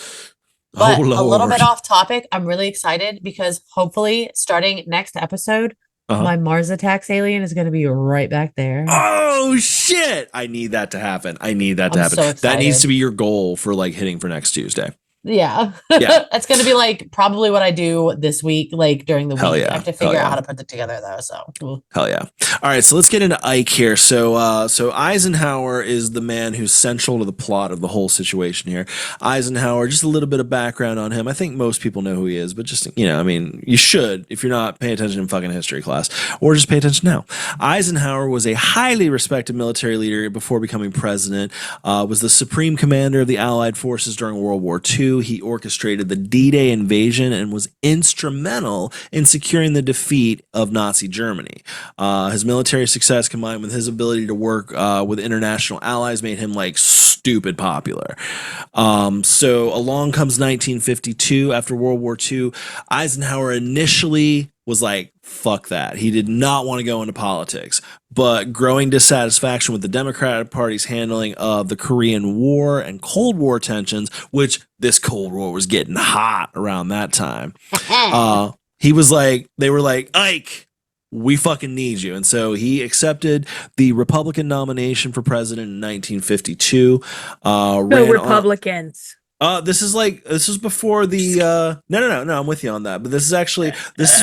C: But
B: a
C: little bit off topic, I'm really excited because hopefully starting next episode, my Mars attacks alien is going to be right back there.
B: Oh shit! I need that to happen.
C: So excited.
B: That needs to be your goal for like hitting for next Tuesday.
C: Yeah.
B: Yeah.
C: That's going to be like probably what I do this week, like during the
B: Hell
C: week.
B: yeah.
C: I have to figure out how to put it together though. So,
B: Hell yeah. All right, so let's get into Ike here. So Eisenhower is the man who's central to the plot of the whole situation here. Eisenhower, just a little bit of background on him. I think most people know who he is, but just, I mean, you should if you're not paying attention in fucking history class, or just pay attention now. Eisenhower was a highly respected military leader before becoming president, was the supreme commander of the Allied forces during World War II. He orchestrated the D-Day invasion and was instrumental in securing the defeat of Nazi Germany. His military success combined with his ability to work with international allies made him like stupid popular. So along comes 1952 after World War II. Eisenhower initially was like, fuck that. He did not want to go into politics, but growing dissatisfaction with the Democratic Party's handling of the Korean War and Cold War tensions, which this Cold War was getting hot around that time. He was like, they were like, Ike, we fucking need you. And so he accepted the Republican nomination for president in 1952.
A: Republicans.
B: This is before the no, I'm with you on that. But this is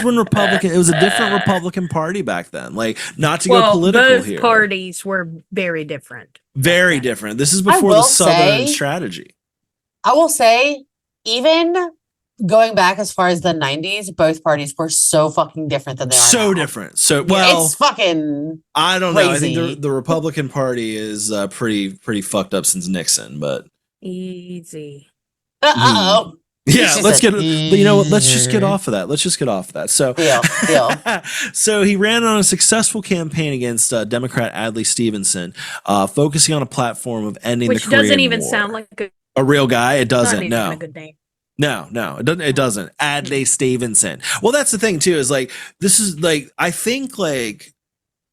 B: when it was a different Republican Party back then. Like, not to go political
A: both
B: here.
A: parties were very different.
B: Very different. This is before the Southern strategy.
C: I will say, even going back as far as the 90s, both parties were so fucking different than they are
B: so
C: now.
B: different. So, well,
C: it's fucking
B: I don't
C: crazy.
B: know. I think the Republican Party is pretty fucked up since Nixon, but
A: easy.
C: Uh-oh.
B: Yeah, let's just get off of that. So,
C: deal.
B: So he ran on a successful campaign against Democrat Adlai Stevenson, focusing on a platform of ending the Korean War.
A: Which doesn't even sound like
B: a real guy. It doesn't.
A: No. A good name.
B: No, it doesn't. It doesn't. Adlai Stevenson. Well, that's the thing too. Is like, this is like, I think like,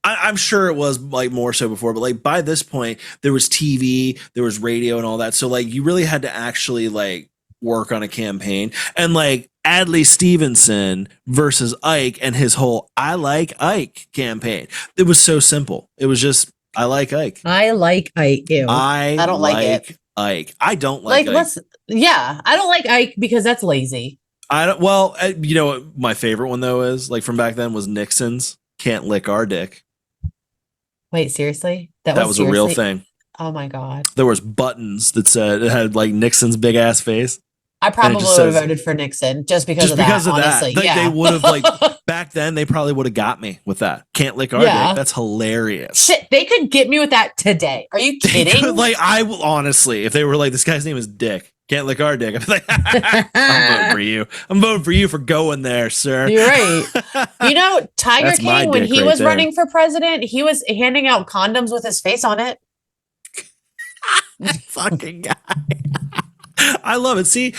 B: I'm sure it was like more so before, but like by this point there was TV, there was radio and all that. So like you really had to actually like work on a campaign, and like Adlai Stevenson versus Ike and his whole I like Ike campaign. It was so simple. It was just, I like Ike.
C: I like Ike. Ew.
B: I don't like it. Ike. I don't like Ike.
C: I don't like Ike because that's lazy.
B: You know what my favorite one though is, like from back then, was Nixon's "Can't Lick Our Dick."
C: Wait, seriously? That was
B: a real thing.
C: Oh my god.
B: There was buttons that said, it had like Nixon's big ass face.
C: I probably would have voted for Nixon just because of that. Honestly,
B: like, they would have like back then. They probably would have got me with that. Can't lick our dick. That's hilarious.
C: Shit, they could get me with that today. Are you kidding?
B: Like, I will honestly, if they were like, this guy's name is Dick, can't lick our dick, I'd be like, I'm voting for you. I'm voting for you for going there, sir.
C: You're right. You know, Tiger King, when he was running for president, he was handing out condoms with his face on it.
B: Fucking guy. I love it. See,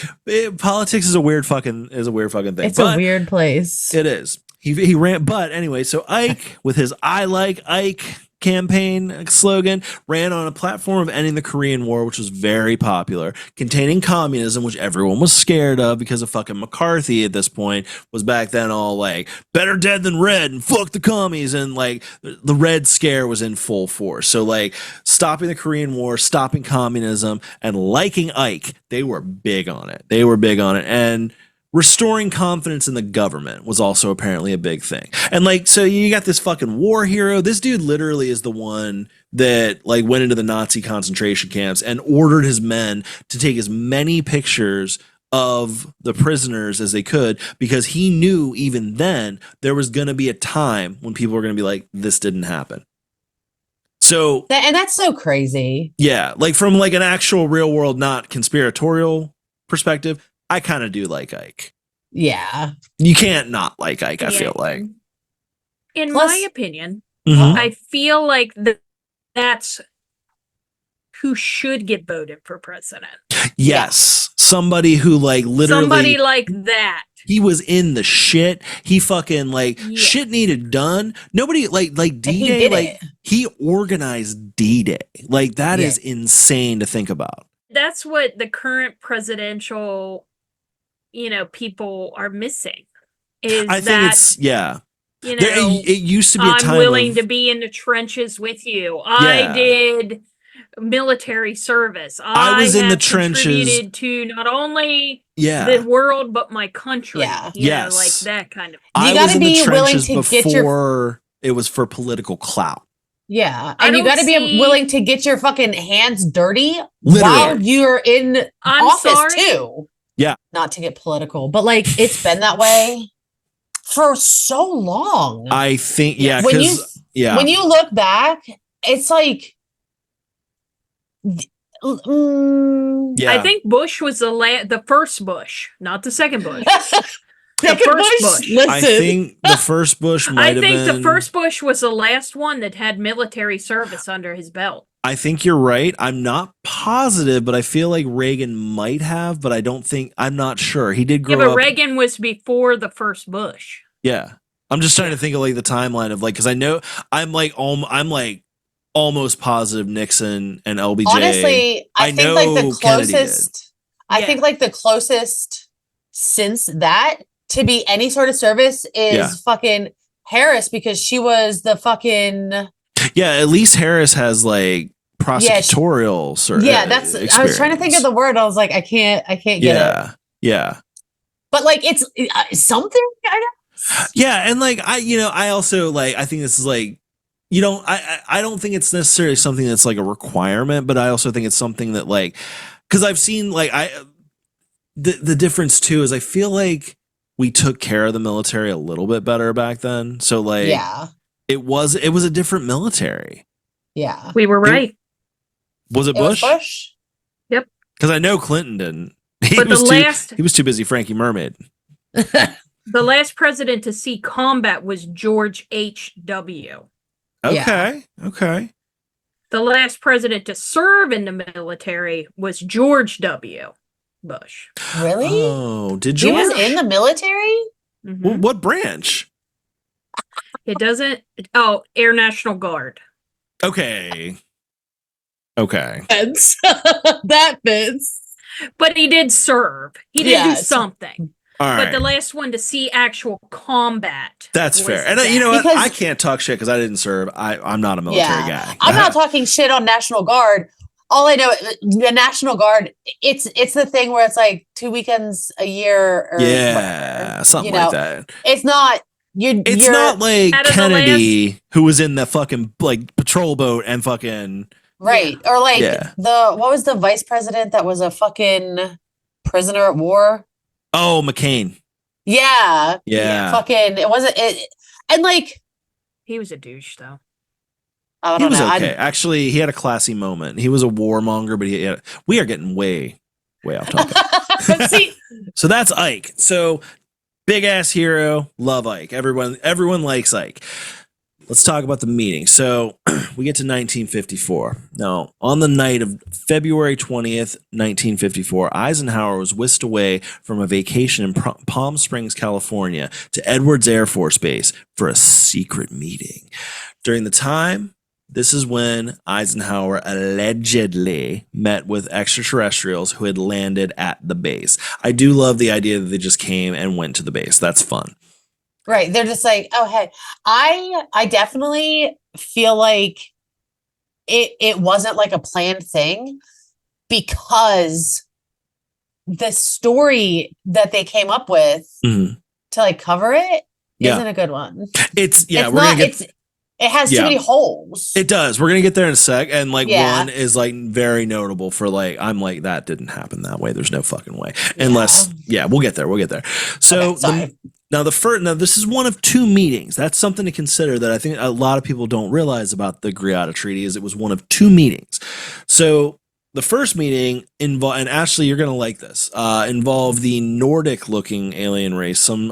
B: politics is a weird fucking thing.
C: It's a weird place.
B: It is. He ran, but anyway, so Ike with his "I like Ike" campaign slogan ran on a platform of ending the Korean War, which was very popular, containing communism, which everyone was scared of because of fucking McCarthy at this point, was back then all like better dead than red and fuck the commies, and like the Red Scare was in full force. So like stopping the Korean War, stopping communism, and liking Ike, they were big on it. And restoring confidence in the government was also apparently a big thing. And like, so you got this fucking war hero. This dude literally is the one that like went into the Nazi concentration camps and ordered his men to take as many pictures of the prisoners as they could, because he knew even then there was going to be a time when people were going to be like, this didn't happen. So,
C: and that's so crazy.
B: Yeah. Like from like an actual real world, not conspiratorial perspective, I kind of do like Ike.
C: Yeah.
B: You can't not like Ike, I feel like.
A: In my opinion, I feel like that's who should get voted for president.
B: Yes. Somebody who like literally.
A: Somebody like that.
B: He was in the shit. He fucking like shit needed done. Nobody like D-Day, like he organized D-Day. Like that is insane to think about.
A: That's what the current presidential, people are missing. I think it's
B: it used to be a time
A: I'm willing to be in the trenches with you. I did military service.
B: I was in the
A: have
B: trenches.
A: contributed to not only
B: Yeah.
A: the world, but my country.
C: Yeah.
A: You know,
B: Yes.
A: like that kind of.
C: You
B: I
C: gotta
B: was in the
C: be willing
B: trenches
C: to get your-
B: before it was for political clout.
C: Yeah,
A: I
C: and you
A: don't
C: got to be
A: see-
C: willing to get your fucking hands dirty
B: Literally.
C: while you're in
A: I'm
C: office
A: sorry.
C: too.
B: Yeah.
C: Not to get political, but like it's been that way for so long.
B: I think, yeah,
C: when you
B: because, yeah.
C: when you look back, it's like,
B: Yeah.
A: I think Bush was the first Bush, not the second Bush.
C: Second
A: first
C: Bush,
A: Bush.
C: listen.
B: I think the first Bush might
A: I
B: have
A: think
B: been.
A: the first Bush was the last one that had military service under his belt.
B: I think you're right. I'm not positive, but I feel like Reagan might have, but I don't think, I'm not sure. He did
A: Yeah,
B: grow
A: but
B: up.
A: Reagan was before the first Bush.
B: Yeah. I'm just trying to think of like the timeline of like, because I know I'm like almost positive Nixon and LBJ.
C: Honestly, I think like the
B: know Kennedy did.
C: closest. I
A: Yeah.
C: think like the closest since that to be any sort of service is
B: Yeah.
C: fucking Harris, because she was the fucking.
B: Yeah, at least Harris has like prosecutorial
C: That's. I was trying to think of the word. I was like, I can't get it.
B: Yeah. Yeah.
C: But like, it's something.
B: Yeah, and like I also like, I think this is like, I don't think it's necessarily something that's like a requirement, but I also think it's something that like, because I've seen like the difference too is I feel like we took care of the military a little bit better back then. So like,
C: Yeah.
B: it was a different military.
C: Yeah.
A: We were right.
B: Was it
C: It was
B: Bush?
C: Bush.
A: Yep.
B: Because I know Clinton didn't.
A: But
B: He was too busy Frankie Mermaid.
A: the last president to see combat was George H.W.
B: Okay. Okay.
A: The last president to serve in the military was George W. Bush.
C: Really?
B: Oh, did
C: He
B: you?
C: was in the military?
A: Mhm.
B: What branch?
A: It doesn't. Oh, Air National Guard.
B: Okay. Okay.
C: Fits. That fits.
A: But he did serve. He did
C: Yeah,
A: do
C: it's-
A: something.
B: All right.
A: But the last one to see actual combat.
B: That's
A: was
B: fair. And
A: that.
B: you know what?
C: Because-
B: I can't talk shit because I didn't serve. I'm not a military guy.
C: I'm not talking shit on National Guard. All I know, the National Guard, it's the thing where it's like 2 weekends a year. Or
B: Yeah,
C: whatever.
B: something
C: You
B: like
C: know,
B: that.
C: It's not.
B: It's
C: you're,
B: not like
A: Out of the
B: Kennedy who was in the fucking like patrol boat and fucking
C: right. Or like
B: Yeah.
C: what was the vice president that was a fucking prisoner at war?
B: McCain.
C: Yeah.
B: Yeah.
C: Fucking, it wasn't it. And like,
A: He was a douche, though.
C: I
B: He
C: don't
B: was
C: know.
B: okay. Actually, he had a classy moment. He was a warmonger, but we are getting way off topic.
C: See,
B: So that's Ike. So big ass hero, love Ike. Everyone likes Ike. Let's talk about the meeting. So we get to 1954. Now, on the night of February 20th, 1954, Eisenhower was whisked away from a vacation in Palm Springs, California, to Edwards Air Force Base for a secret meeting. During the time, this is when Eisenhower allegedly met with extraterrestrials who had landed at the base. I do love the idea that they just came and went to the base. That's fun.
C: right. They're just like, oh, hey, I definitely feel like it wasn't like a planned thing, because the story that they came up with
B: Mhm.
C: to like cover it
B: Yeah.
C: not a good one.
B: It's
C: We're
B: gonna
C: not,
B: get.
C: it has
B: Yeah.
C: too many holes.
B: It does. We're gonna get there in a sec, and like
C: Yeah.
B: one is like very notable for like I'm like that didn't happen that way. There's no fucking way. Unless we'll get there. We'll get there. So
C: Okay, sorry.
B: now this is one of two meetings. That's something to consider that I think a lot of people don't realize about the Greada Treaty is it was one of two meetings. So the first meeting involved, and Ashley, you're gonna like this, involved the Nordic-looking alien race, some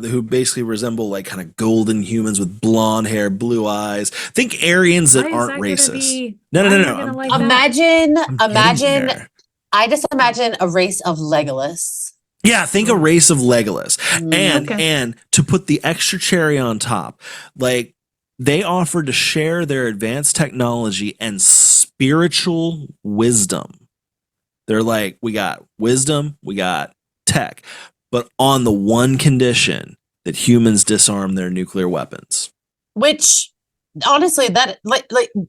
B: who basically resemble like kind of golden humans with blonde hair, blue eyes. Think Aryans that
A: Why is
B: aren't
A: that gonna
B: racist.
A: be-
B: No.
A: why am I gonna like that?
B: I'm getting
C: Imagine.
B: there.
C: I just imagine a race of Legolas.
B: Yeah, think a race of Legolas. And
A: Okay.
B: and to put the extra cherry on top, like they offered to share their advanced technology and spiritual wisdom. They're like, we got wisdom, we got tech, but on the one condition that humans disarm their nuclear weapons.
C: Which honestly, that like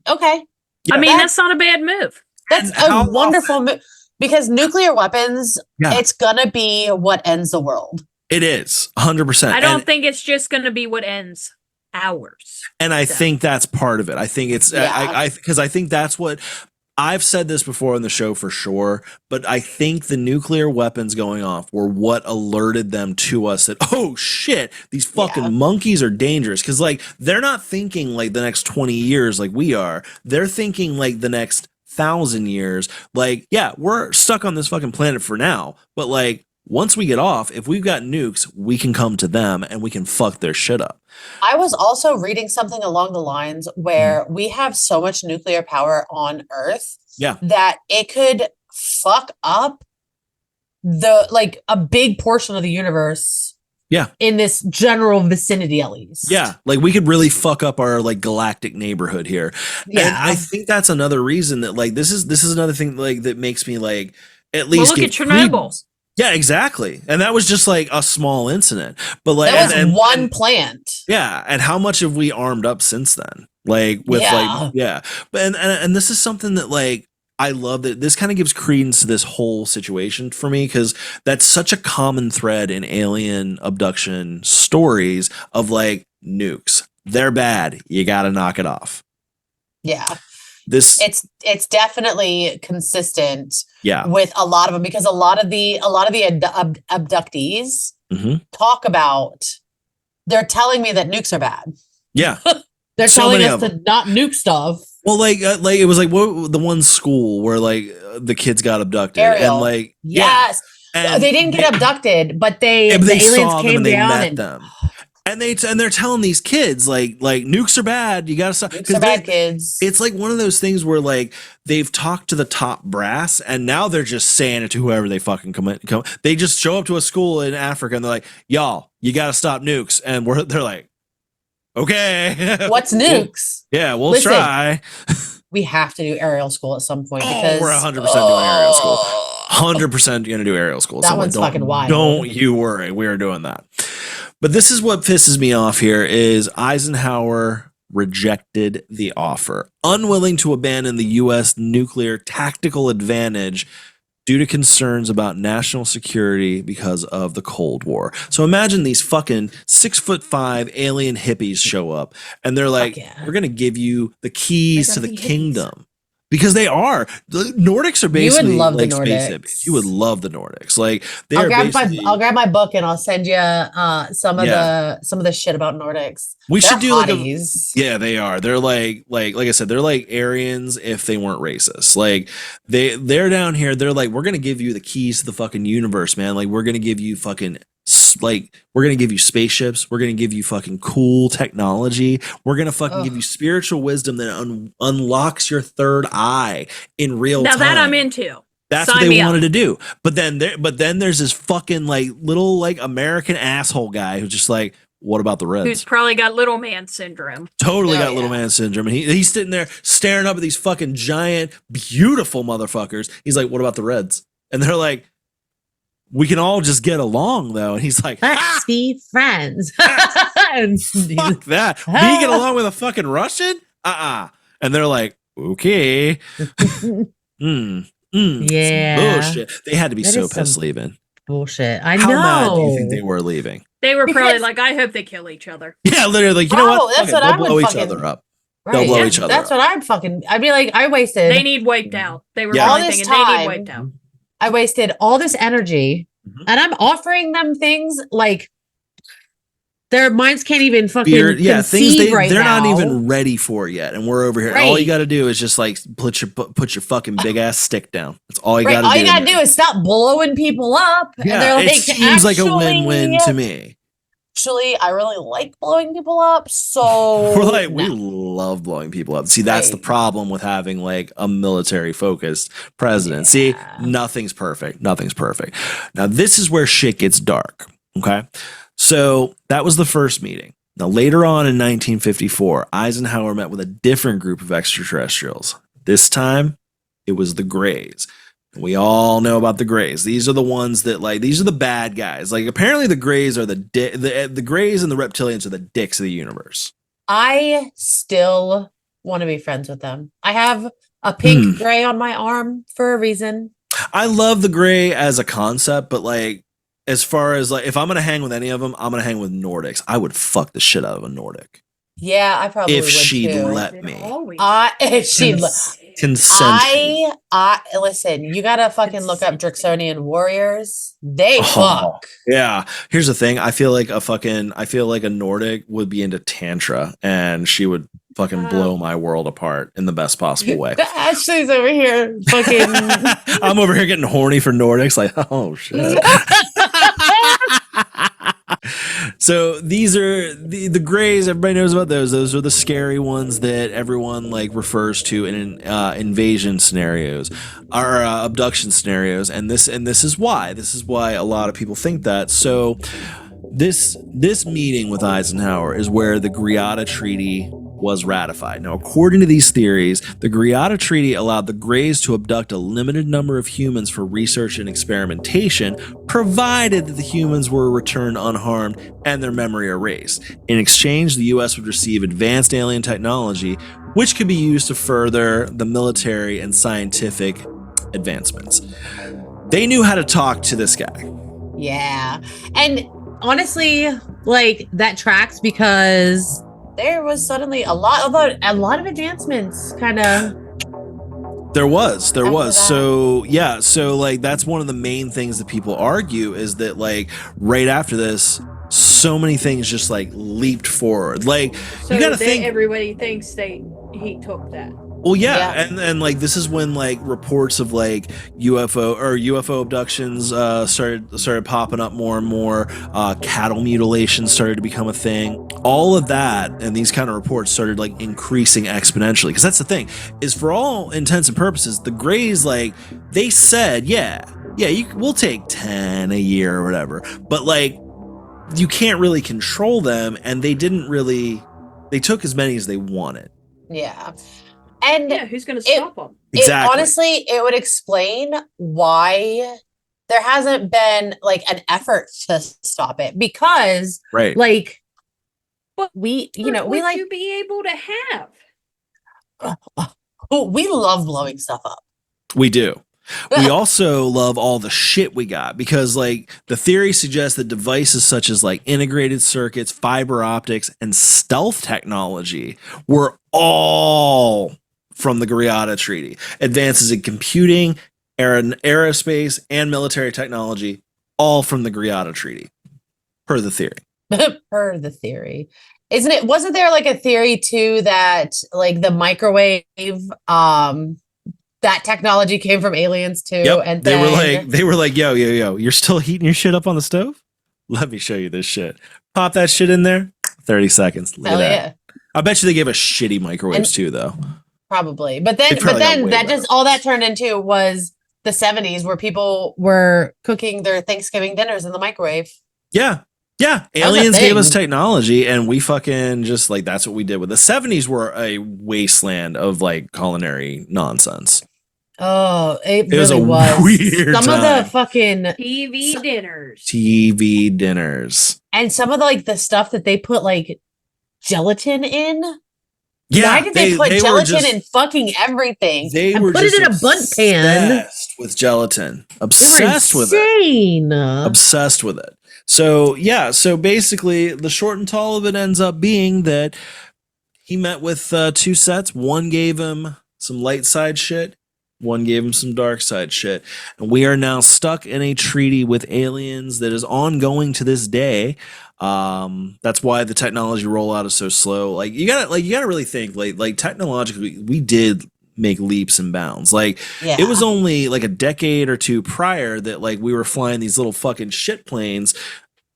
C: okay.
B: Yeah.
A: I mean, that's not a bad move.
C: That's a wonderful move. Because nuclear weapons, it's gonna be what ends the world.
B: It is 100%.
A: I don't think it's just gonna be what ends ours.
B: And I think that's part of it. I think it's because I think that's what I've said this before on the show for sure, but I think the nuclear weapons going off were what alerted them to us that, oh shit, these fucking monkeys are dangerous. Cause like, they're not thinking like the next 20 years like we are. They're thinking like the next 1,000 years. Like, yeah, we're stuck on this fucking planet for now, but like, once we get off, if we've got nukes, we can come to them and we can fuck their shit up.
C: I was also reading something along the lines where we have so much nuclear power on Earth that it could fuck up a big portion of the universe.
B: Yeah.
C: In this general vicinity, at least.
B: Yeah. Like we could really fuck up our like galactic neighborhood here. Yeah. And I think that's another reason that like this is another thing like that makes me like at least
A: look at Chernobyl.
B: Yeah, exactly. And that was just like a small incident. But like
C: that was one plant.
B: Yeah. And how much have we armed up since then? Like with But and this is something that like I love that this kind of gives credence to this whole situation for me, because that's such a common thread in alien abduction stories of like nukes. They're bad. You gotta knock it off.
C: Yeah. It's definitely consistent with a lot of them, because a lot of the abductees talk about, they're telling me that nukes are bad.
B: Yeah.
C: They're telling us to not nuke stuff.
B: Well, like it was like the one school where like the kids got abducted.
C: Ariel.
B: And like
C: yes. And they didn't get abducted, but the aliens came down and
B: them. And they're telling these kids like nukes are bad. You gotta stop.
C: Nukes are bad, kids.
B: It's like one of those things where like they've talked to the top brass, and now they're just saying it to whoever they fucking come. They just show up to a school in Africa and they're like, "Y'all, you gotta stop nukes." And they're like, "Okay,
C: what's nukes?"
B: We'll try.
C: We have to do aerial school at some point because
B: we're 100% doing aerial school. 100% going to do aerial school.
C: That one's fucking wild.
B: Don't you worry. We are doing that. But this is what pisses me off here is Eisenhower rejected the offer, unwilling to abandon the U.S. nuclear tactical advantage due to concerns about national security because of the Cold War. So imagine these fucking 6'5" alien hippies show up and they're like, we're going to give you the keys to the kingdom. Because they are. The Nordics are basically like space hippies. You would love the Nordics. Like
C: I'll grab my book and I'll send you some of the shit about Nordics.
B: We should do hotties. They are. They're like I said, they're like Aryans if they weren't racist. Like they're down here. They're like, we're gonna give you the keys to the fucking universe, man. Like we're gonna give you fucking we're gonna give you spaceships. We're gonna give you fucking cool technology. We're gonna fucking give you spiritual wisdom that unlocks your third eye in real time.
A: Now that I'm into.
B: That's what they wanted to do. But then there's this fucking like little like American asshole guy who's just like, what about the Reds?
A: Who's probably got little man syndrome.
B: Totally got little man syndrome. And he's sitting there staring up at these fucking giant, beautiful motherfuckers. He's like, what about the Reds? And they're like, we can all just get along though. And he's like,
C: let's be friends.
B: Fuck that. We get along with a fucking Russian? And they're like, okay. Bullshit. They had to be so pissed leaving.
C: Bullshit. I
B: know.
C: How
B: mad do you think they were leaving?
A: They were probably like, I hope they kill each other.
B: Yeah, literally. Like, you know what?
C: That's what
B: they'll blow each other up. They'll blow each other
C: That's
B: up.
C: what I'd be like, I wasted.
A: They need wiped out. They were probably thinking they need wiped out.
C: I wasted all this energy and I'm offering them things like their minds can't even fucking conceive right now.
B: They're not even ready for it yet. And we're over here. All you got to do is just like put your fucking big ass stick down. That's all you got to do.
C: All you got to do is stop blowing people up.
B: Yeah,
C: and they're like,
B: it seems like a win-win to me.
C: Actually, I really like blowing people up. So
B: we love blowing people up. See, that's the problem with having like a military focused president. See, nothing's perfect. Nothing's perfect. Now, this is where shit gets dark. Okay. So that was the first meeting. Now, later on in 1954, Eisenhower met with a different group of extraterrestrials. This time, it was the Greys. We all know about the Greys. These are the ones that these are the bad guys. Like apparently the Greys are the Greys and the reptilians are the dicks of the universe.
C: I still want to be friends with them. I have a pink gray on my arm for a reason.
B: I love the gray as a concept, but like as far as like if I'm gonna hang with any of them, I'm gonna hang with Nordics. I would fuck the shit out of a Nordic.
C: Yeah, I probably
B: if
C: would
B: she'd
C: too.
B: let me.
C: If she'd
B: consent.
C: I listen. You gotta fucking look up Drixonian warriors. They fuck.
B: Yeah. Here's the thing. I feel like a Nordic would be into tantra, and she would fucking blow my world apart in the best possible way.
C: Ashley's over here fucking.
B: I'm over here getting horny for Nordics. Like, oh shit. So these are the grays. Everybody knows about those. Those are the scary ones that everyone like refers to in invasion scenarios or abduction scenarios. And this is why a lot of people think that. So this meeting with Eisenhower is where the Greada Treaty was ratified. Now, according to these theories, the Greada Treaty allowed the Greys to abduct a limited number of humans for research and experimentation, provided that the humans were returned unharmed and their memory erased. In exchange, the U.S. would receive advanced alien technology, which could be used to further the military and scientific advancements. They knew how to talk to this guy.
C: Yeah. And honestly, like, that tracks because there was suddenly a lot of advancements kind of.
B: There was. So yeah, so like that's one of the main things that people argue is that like right after this, so many things just like leaped forward. Like
A: so
B: you gotta think
A: everybody thinks he took that.
B: Well, yeah. And like this is when like reports of like UFO abductions started popping up more and more. Cattle mutilations started to become a thing. All of that and these kind of reports started like increasing exponentially. Because that's the thing is, for all intents and purposes, the Greys, like they said, we'll take 10 a year or whatever, but like you can't really control them, and they took as many as they wanted.
C: Yeah. And
A: who's going to stop them?
B: Exactly.
C: Honestly, it would explain why there hasn't been like an effort to stop it, because like we like
A: you be able to have.
C: We love blowing stuff up.
B: We do. We also love all the shit we got, because like the theory suggests that devices such as like integrated circuits, fiber optics, and stealth technology were all from the Greada Treaty. Advances in computing, aerospace, and military technology, all from the Greada Treaty, per the theory.
C: Isn't it? Wasn't there like a theory too that like the microwave that technology came from aliens too?
B: Yep.
C: And
B: they were like, yo, you're still heating your shit up on the stove? Let me show you this shit. Pop that shit in there. 30 seconds. Look at that. Yeah. I bet you they gave us shitty microwaves too, though.
C: Probably. But then that just all that turned into was the 70s, where people were cooking their Thanksgiving dinners in the microwave.
B: Yeah. Yeah. Aliens gave us technology, and we fucking just like, that's what we did with the 70s. Were a wasteland of like culinary nonsense.
C: Oh, it
B: was
C: really
B: a weird
C: some
B: time.
C: of the fucking
B: TV dinners.
C: And some of the like the stuff that they put like gelatin in.
B: Yeah,
C: why did they put gelatin in fucking everything?
B: They
C: and
B: were
C: put it in a bunt pan.
B: Obsessed with gelatin. Obsessed with
C: it.
B: Obsessed with it. So yeah, so basically the short and tall of it ends up being that he met with two sets. One gave him some light side shit. One gave him some dark side shit. And we are now stuck in a treaty with aliens that is ongoing to this day. That's why the technology rollout is so slow. Like you gotta really think like technologically we did make leaps and bounds. Like it was only like a decade or two prior that like we were flying these little fucking shit planes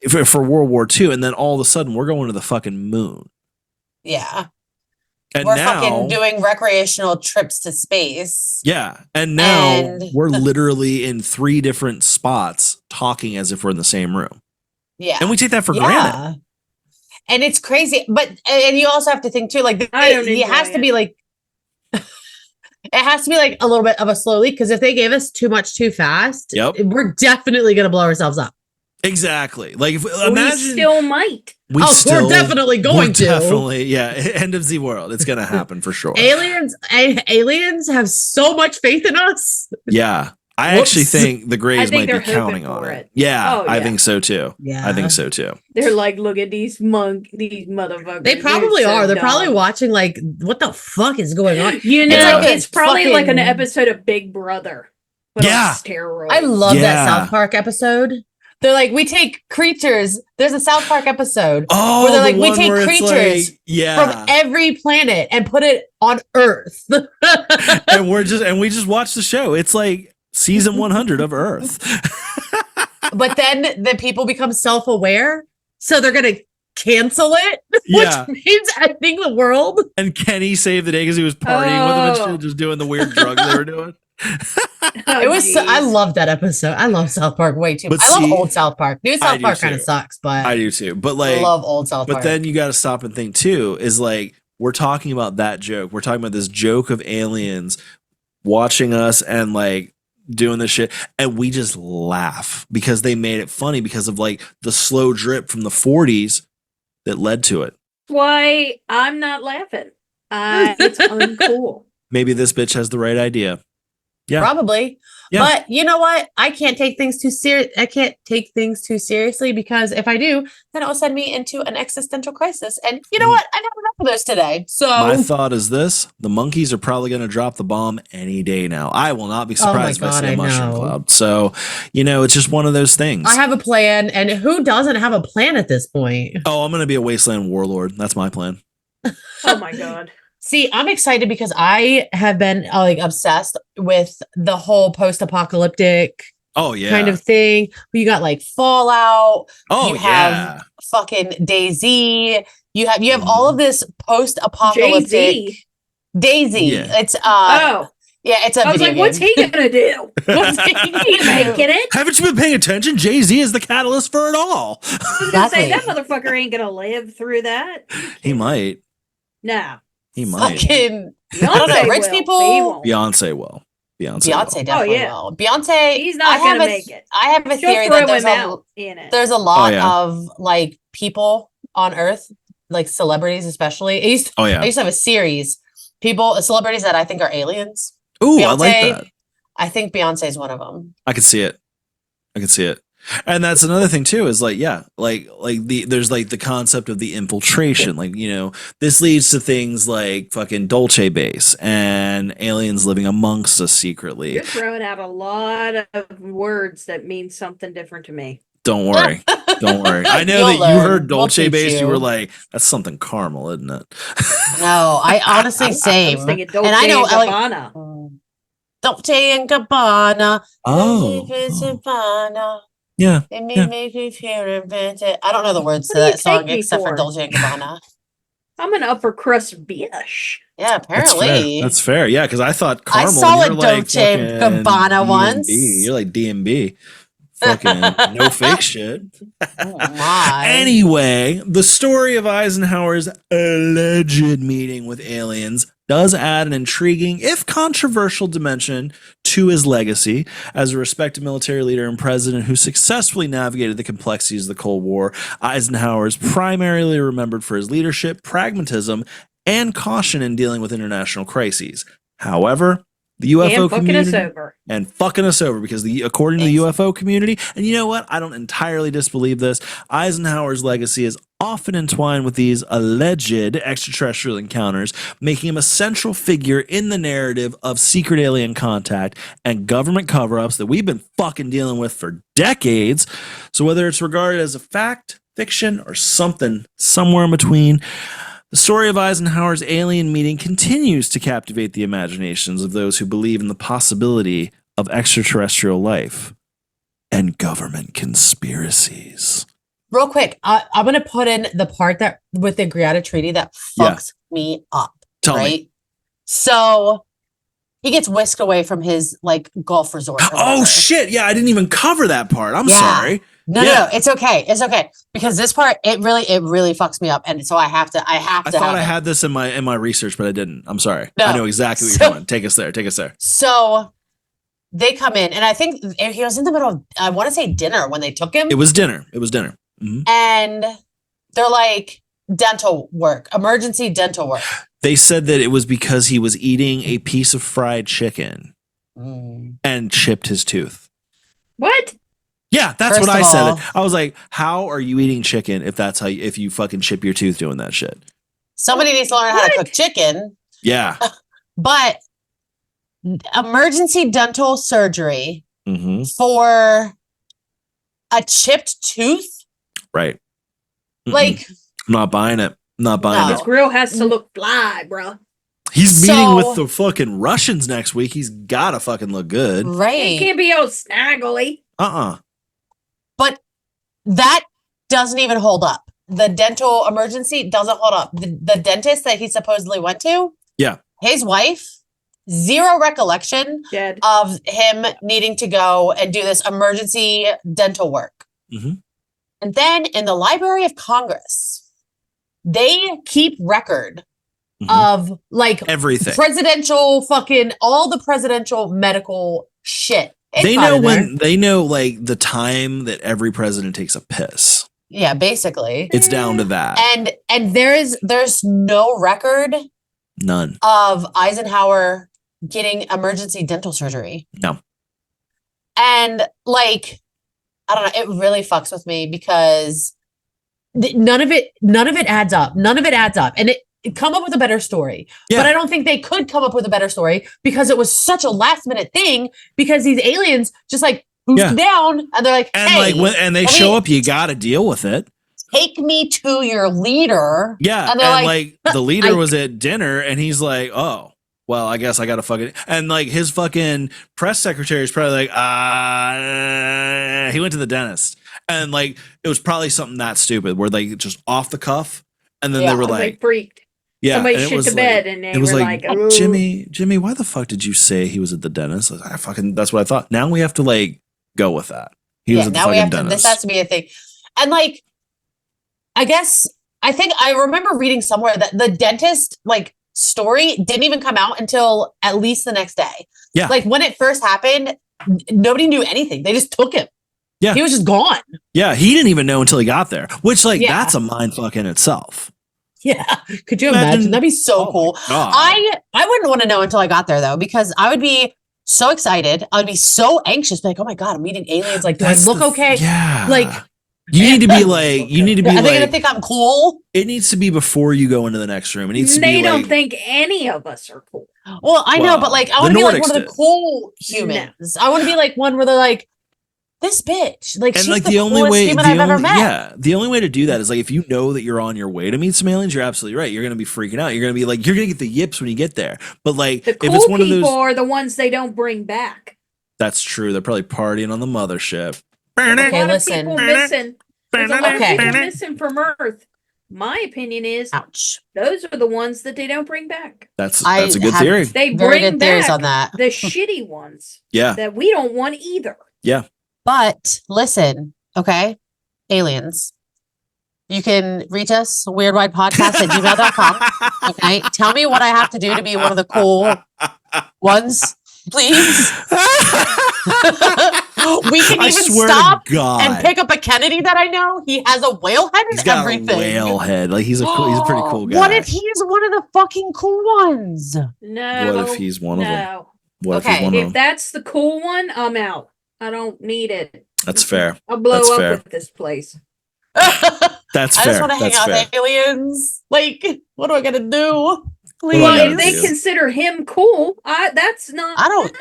B: for World War II, and then all of a sudden we're going to the fucking moon.
C: Yeah.
B: And
C: we're
B: now,
C: fucking doing recreational trips to space.
B: Yeah. And now we're literally in 3 different spots talking as if we're in the same room.
C: Yeah.
B: And we take that for granted.
C: And it's crazy. But you also have to think too, like it has to be like it has to be like a little bit of a slow leak, because if they gave us too much too fast, we're definitely gonna blow ourselves up.
B: Exactly. Like, if,
A: We
B: imagine
A: still might.
C: We're definitely going to.
B: Definitely, yeah. End of the world. It's gonna happen for sure.
C: Aliens have so much faith in us.
B: Yeah. I actually think the Greys might be counting on it. Yeah, I think so too.
C: Yeah,
B: I think so too.
A: They're like, look at these motherfuckers.
C: They probably are. They're probably watching like, what the fuck is going on?
A: You know, it's probably like an episode of Big Brother.
B: Yeah.
C: I love that South Park episode. They're like, we take creatures. There's a South Park episode where they're like, we take creatures from every planet and put it on Earth.
B: and we just watch the show. It's like season 100 of Earth.
C: But then the people become self-aware, so they're gonna cancel it, which means I think the world.
B: And Kenny saved the day because he was partying with them and shit, just doing the weird drugs they were doing.
C: It was. I love that episode. I love South Park way too. I love old South Park. New South Park kind of sucks, but
B: I do too. But like,
C: I love old South Park.
B: But then you got to stop and think too. Is like, we're talking about that joke. We're talking about this joke of aliens watching us and like doing this shit, and we just laugh because they made it funny because of like the slow drip from the 40s that led to it.
A: Why I'm not laughing? It's uncool.
B: Maybe this bitch has the right idea. Yeah,
C: probably. Yeah. But you know what? I can't take things too serious. I can't take things too seriously because if I do, then it will send me into an existential crisis. And you know what? I've had enough of those today. So my
B: thought is this: the monkeys are probably going to drop the bomb any day now. I will not be surprised if I see a mushroom cloud. So, you know, it's just one of those things.
C: I have a plan, and who doesn't have a plan at this point?
B: Oh, I'm going to be a wasteland warlord. That's my plan.
A: Oh my god.
C: See, I'm excited because I have been like obsessed with the whole post-apocalyptic kind of thing. You got like Fallout. You have fucking DayZ. You have all of this post-apocalyptic Daisy. Yeah. It's it's a
A: I was like, what's he gonna do? What's he making it?
B: Haven't you been paying attention? Jay-Z is the catalyst for it all.
A: I was gonna say that motherfucker ain't gonna live through that.
B: He might.
A: No.
B: He might.
C: Fucking, I don't know. Rich people.
B: Beyonce will. Beyonce
C: definitely will. Beyonce.
A: He's not gonna make it.
C: I have a theory that there's a lot of like people on Earth, like celebrities especially. I used to have a series. Celebrities that I think are aliens.
B: Ooh, Beyonce, I like that.
C: I think Beyonce is one of them.
B: I could see it. And that's another thing too, is like, there's like the concept of the infiltration. Like, you know, this leads to things like fucking Dolce base and aliens living amongst us secretly.
A: You're throwing out a lot of words that mean something different to me.
B: Don't worry. I know that you heard Dolce base. You were like, that's something caramel, isn't it?
C: No, I honestly same. I was thinking Dolce and Gabbana. Dolce and Gabbana.
B: Yeah.
C: It made me feel invented. I don't know the words to that song except for Dolce and Gabbana.
A: I'm an upper crust bitch.
C: Yeah, apparently.
B: That's fair. Yeah, because I thought caramel.
C: I saw a Dolce and Gabbana once.
B: You're like DMB. Fucking no fake shit.
C: Oh my.
B: Anyway, the story of Eisenhower's alleged meeting with aliens does add an intriguing, if controversial, dimension to his legacy as a respected military leader and president who successfully navigated the complexities of the Cold War. Eisenhower is primarily remembered for his leadership, pragmatism, and caution in dealing with international crises. However, the UFO community fucking us over because according to the UFO community, and you know what? I don't entirely disbelieve this. Eisenhower's legacy is often entwined with these alleged extraterrestrial encounters, making him a central figure in the narrative of secret alien contact and government cover-ups that we've been fucking dealing with for decades. So whether it's regarded as a fact, fiction, or something somewhere in between, the story of Eisenhower's alien meeting continues to captivate the imaginations of those who believe in the possibility of extraterrestrial life and government conspiracies.
C: Real quick, I'm going to put in the part that with the Greada Treaty that fucks me up.
B: Tell me.
C: So he gets whisked away from his like golf resort.
B: Oh shit! Yeah, I didn't even cover that part. I'm sorry.
C: No, it's okay. It's okay because this part it really fucks me up, and so I have to. I thought
B: I had this in my research, but I didn't. I'm sorry. No, I know exactly what you're doing. Take us there.
C: So they come in, and I think he was in the middle of, I want to say dinner when they took him.
B: It was dinner. Mm-hmm.
C: And they're like, dental work, emergency dental work.
B: They said that it was because he was eating a piece of fried chicken and chipped his tooth.
A: What?
B: Yeah, that's
C: First
B: what I
C: of all,
B: said. I was like, how are you eating chicken if you fucking chip your tooth doing that shit?
C: Somebody needs to learn how to cook chicken.
B: Yeah.
C: But emergency dental surgery for a chipped tooth?
B: Right.
C: Like,
B: I'm not buying it.
A: His grill has to look fly, bro.
B: He's meeting with the fucking Russians next week. He's gotta fucking look good.
C: Right.
A: It can't be all snaggly.
C: But that doesn't even hold up. The dental emergency doesn't hold up. The dentist that he supposedly went to, his wife, zero recollection of him needing to go and do this emergency dental work. And then in the Library of Congress, they keep record of like
B: everything,
C: presidential fucking, all the presidential medical shit.
B: They know like the time that every president takes a piss.
C: Yeah, basically.
B: It's down to that.
C: And there's no record.
B: None.
C: Of Eisenhower getting emergency dental surgery.
B: No.
C: And like, I don't know, it really fucks with me because none of it adds up. None of it adds up. And it come up with a better story. Yeah. But I don't think they could come up with a better story because it was such a last minute thing because these aliens just like boost down and they're like,
B: and
C: hey,
B: like when they show up, you got to deal with it.
C: Take me to your leader.
B: Yeah. And like the leader was at dinner and he's like, oh, well, I guess I got to fucking, and like his fucking press secretary is probably like, he went to the dentist. And like, it was probably something that stupid where they just off the cuff. And then they were like,
A: freaked.
B: Yeah.
A: Somebody shit to bed and they were like,
B: oh, Jimmy, why the fuck did you say he was at the dentist? I fucking, that's what I thought. Now we have to like go with that. He was at the fucking dentist.
C: This has to be a thing. And like, I think I remember reading somewhere that the dentist like story didn't even come out until at least the next day.
B: Yeah.
C: Like when it first happened, nobody knew anything. They just took him.
B: Yeah.
C: He was just gone.
B: Yeah. He didn't even know until he got there, which like, that's a mind fuck in itself.
C: Yeah. Could you imagine? That'd be so cool. I wouldn't want to know until I got there though, because I would be so excited. I would be so anxious. Like, oh my God, I'm meeting aliens. Like, do I look okay?
B: Yeah.
C: Like,
B: you need to be like, Are they
C: gonna think I'm cool?
B: It needs to be before you go into the next room. It needs to be
A: They don't think any of us are cool.
C: Well, I know, but like, I want to be like one of the cool humans. I want to be like one where they're like, this bitch, like, she's like the only way human I've ever met.
B: Yeah, the only way to do that is like if you know that you're on your way to meet some aliens, you're absolutely right. You're gonna be freaking out. You're gonna be like, you're gonna get the yips when you get there. But like,
A: the cool
B: if it's one
A: people
B: of those,
A: are the ones they don't bring back.
B: That's true. They're probably partying on the mothership.
C: Okay, listen.
A: There's a lot of people missing from Earth. My opinion is, those are the ones that they don't bring back.
B: That's a good theory.
A: They bring back
C: on that.
A: The shitty ones.
B: Yeah.
A: That we don't want either.
B: Yeah.
C: But listen, okay, aliens, you can reach us, weirdwidepodcast@gmail.com. Okay, tell me what I have to do to be one of the cool ones, please. We can even stop and pick up a Kennedy that I know. He has a whale head and everything.
B: A whale head. Like he's a pretty cool guy.
C: What if he's one of the fucking cool ones?
A: No.
B: What if he's one of them? What if he's one of them?
A: If that's the cool one, I'm out. I don't need it.
B: That's fair.
A: I'll blow up with this place.
B: That's fair.
C: I just want to hang out with aliens. Like, what do I got to do? Please.
A: Well, if they consider him cool, that's not.
C: I don't.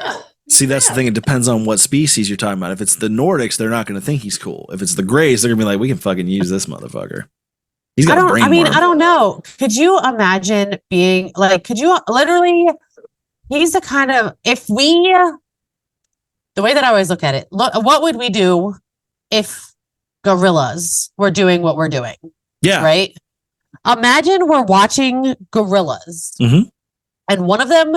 B: See, that's the thing. It depends on what species you're talking about. If it's the Nordics, they're not going to think he's cool. If it's the Greys, they're going to be like, we can fucking use this motherfucker. He's got a brain.
C: I mean, I don't know. Could you imagine being like? Could you literally? He's the kind of the way that I always look at it. Look, what would we do if gorillas were doing what we're doing?
B: Yeah.
C: Right. Imagine we're watching gorillas, and one of them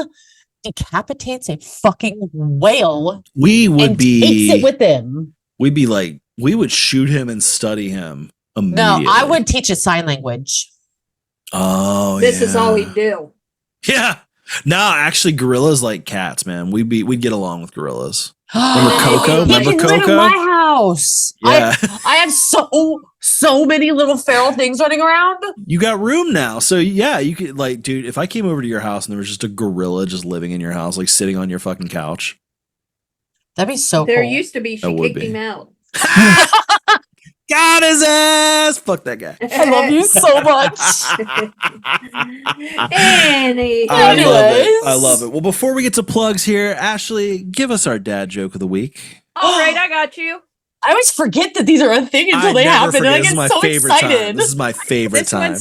C: decapitates a fucking whale.
B: We would
C: takes it with him.
B: We'd be like, we would shoot him and study him immediately.
C: No, I would teach a sign language.
B: Oh,
A: this is all he'd do.
B: Yeah. No, actually, gorillas like cats, man. We'd get along with gorillas. Remember Coco?
C: He can live in my house.
B: Yeah.
C: I have so many little feral things running around.
B: You got room now. So yeah, you could like, dude, if I came over to your house and there was just a gorilla just living in your house, like sitting on your fucking couch.
C: That'd be so
A: There
C: cool.
A: used to be, she kicked him out.
B: Got his ass. Fuck that guy.
C: I love you so much.
B: I love it. Well, before we get to plugs here, Ashley, give us our dad joke of the week.
A: All right, I got you.
C: I always forget that these are a thing until they happen, and I get so excited.
B: This is my favorite time.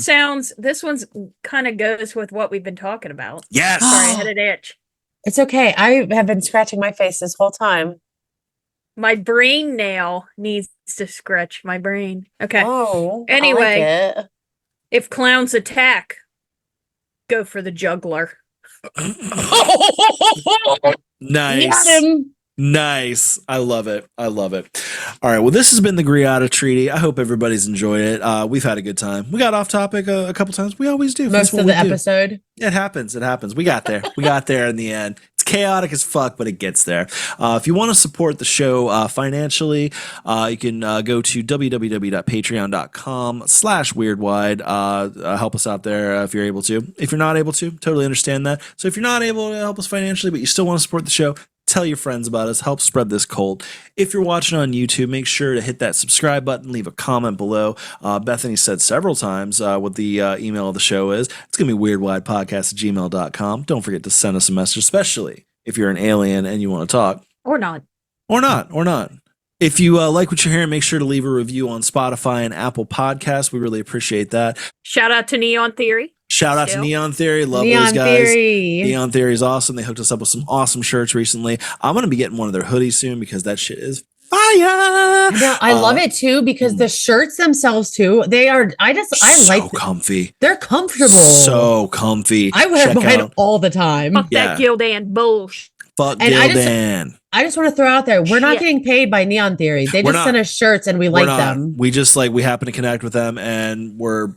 A: This one's kind of goes with what we've been talking about.
B: Yes.
A: Sorry, I had an itch.
C: It's okay. I have been scratching my face this whole time.
A: My brain nail needs to scratch my brain. Okay.
C: Oh.
A: Anyway, if clowns attack, go for the juggler.
B: Nice.
C: Got him.
B: Nice. I love it. I love it. All right. Well, this has been the Greada Treaty. I hope everybody's enjoyed it. We've had a good time. We got off topic a couple times. We always do.
C: Most of the episode.
B: It happens. It happens. We got there. We got there in the end. It's chaotic as fuck, but it gets there. If you want to support the show financially, you can go to www.patreon.com/weirdwide. Help us out there if you're able to. If you're not able to, totally understand that. So if you're not able to help us financially, but you still want to support the show, tell your friends about us. Help spread this cult. If you're watching on YouTube, make sure to hit that subscribe button. Leave a comment below. Bethany said several times what the email of the show is. It's going to be weirdwidepodcast@gmail.com. Don't forget to send us a message, especially if you're an alien and you want to talk.
A: Or not. If
B: you like what you're hearing, make sure to leave a review on Spotify and Apple Podcasts. We really appreciate that.
A: Shout out to Neon Theory.
B: Shout out to Neon Theory. Love those guys. Neon Theory is awesome. They hooked us up with some awesome shirts recently. I'm going to be getting one of their hoodies soon because that shit is fire.
C: I love it too because the shirts themselves too, I like
B: comfy.
C: They're comfortable.
B: So comfy.
C: I wear mine all the time.
A: Fuck that Gildan bullshit.
B: Fuck Gildan.
C: I just want to throw out there, we're not getting paid by Neon Theory. They just send us shirts and we like them.
B: We just we happen to connect with them and we're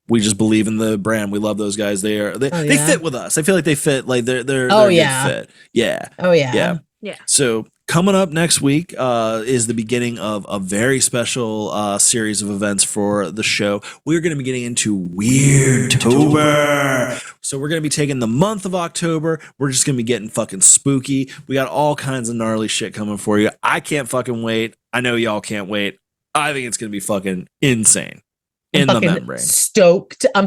B: we just believe in the brand. We love those guys. They fit with us. I feel like they fit. They're a good fit. Yeah.
C: Oh yeah.
A: Yeah.
B: So coming up next week is the beginning of a very special series of events for the show. We're going to be getting into Weirdtober. So we're going to be taking the month of October. We're just going to be getting fucking spooky. We got all kinds of gnarly shit coming for you. I can't fucking wait. I know y'all can't wait. I think it's going to be fucking insane. In the membrane.
C: Stoked. I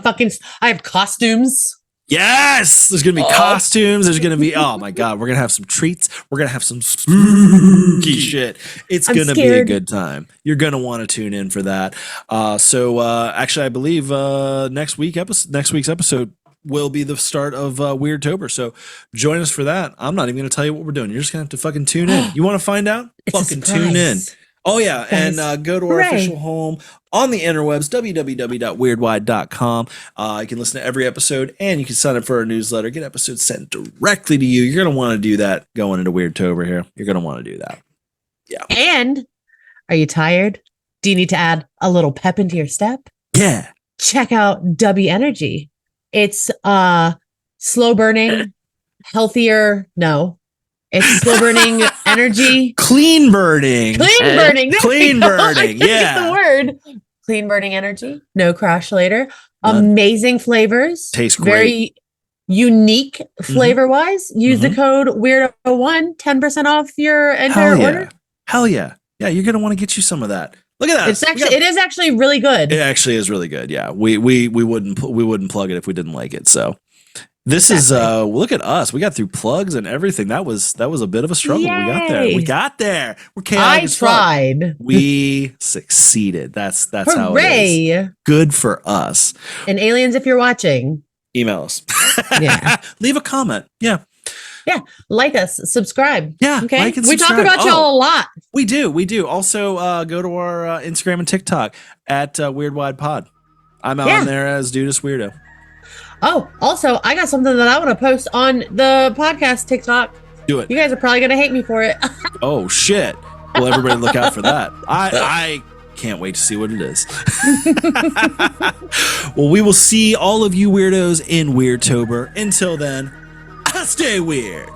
C: have costumes.
B: Yes, there's gonna be costumes. There's gonna be oh my god, we're gonna have some treats. We're gonna have some spooky shit. It's gonna be a good time. You're gonna want to tune in for that. Actually, I believe next week's episode will be the start of Weirdtober. So join us for that. I'm not even gonna tell you what we're doing. You're just gonna have to fucking tune in. You want to find out? Fucking tune in. Oh yeah, and go to our official home on the interwebs, www.weirdwide.com. You can listen to every episode, and you can sign up for our newsletter, get episodes sent directly to you. You're going to want to do that going into Weirdtober here. You're going to want to do that. Yeah.
C: And are you tired? Do you need to add a little pep into your step?
B: Yeah.
C: Check out W Energy. It's slow burning, healthier. No. It's slow burning energy.
B: Clean burning.
C: Yeah.
B: The
C: word. Clean burning energy. No crash later. Amazing flavors.
B: Tastes great.
C: Very unique flavor wise. Use the code Weirdo1, 10% off your entire order.
B: Hell yeah. Yeah, you're going to want to get you some of that. Look at that.
C: It is actually really good.
B: It actually is really good. Yeah. We wouldn't plug it if we didn't like it. So this is look at us. We got through plugs and everything. That was a bit of a struggle.
C: Yay.
B: We got there. We're chaotic.
C: I tried.
B: We succeeded. That's
C: Hooray.
B: how it is. Good for us.
C: And aliens, if you're watching,
B: email us.
C: Yeah.
B: Leave a comment. Yeah.
C: Yeah. Like us. Subscribe.
B: Yeah.
C: Okay.
B: Like and
C: we talk
B: subscribe.
C: about y'all a lot.
B: We do. Also, go to our Instagram and TikTok at Weird Wide Pod. I'm out on there as Dudus Weirdo.
C: Oh, also, I got something that I want to post on the podcast TikTok.
B: Do it.
C: You guys are probably going to hate me for it.
B: Oh, shit. Well, everybody look out for that. I Can't wait to see what it is. Well, we will see all of you weirdos in Weirdtober. Until then, stay weird.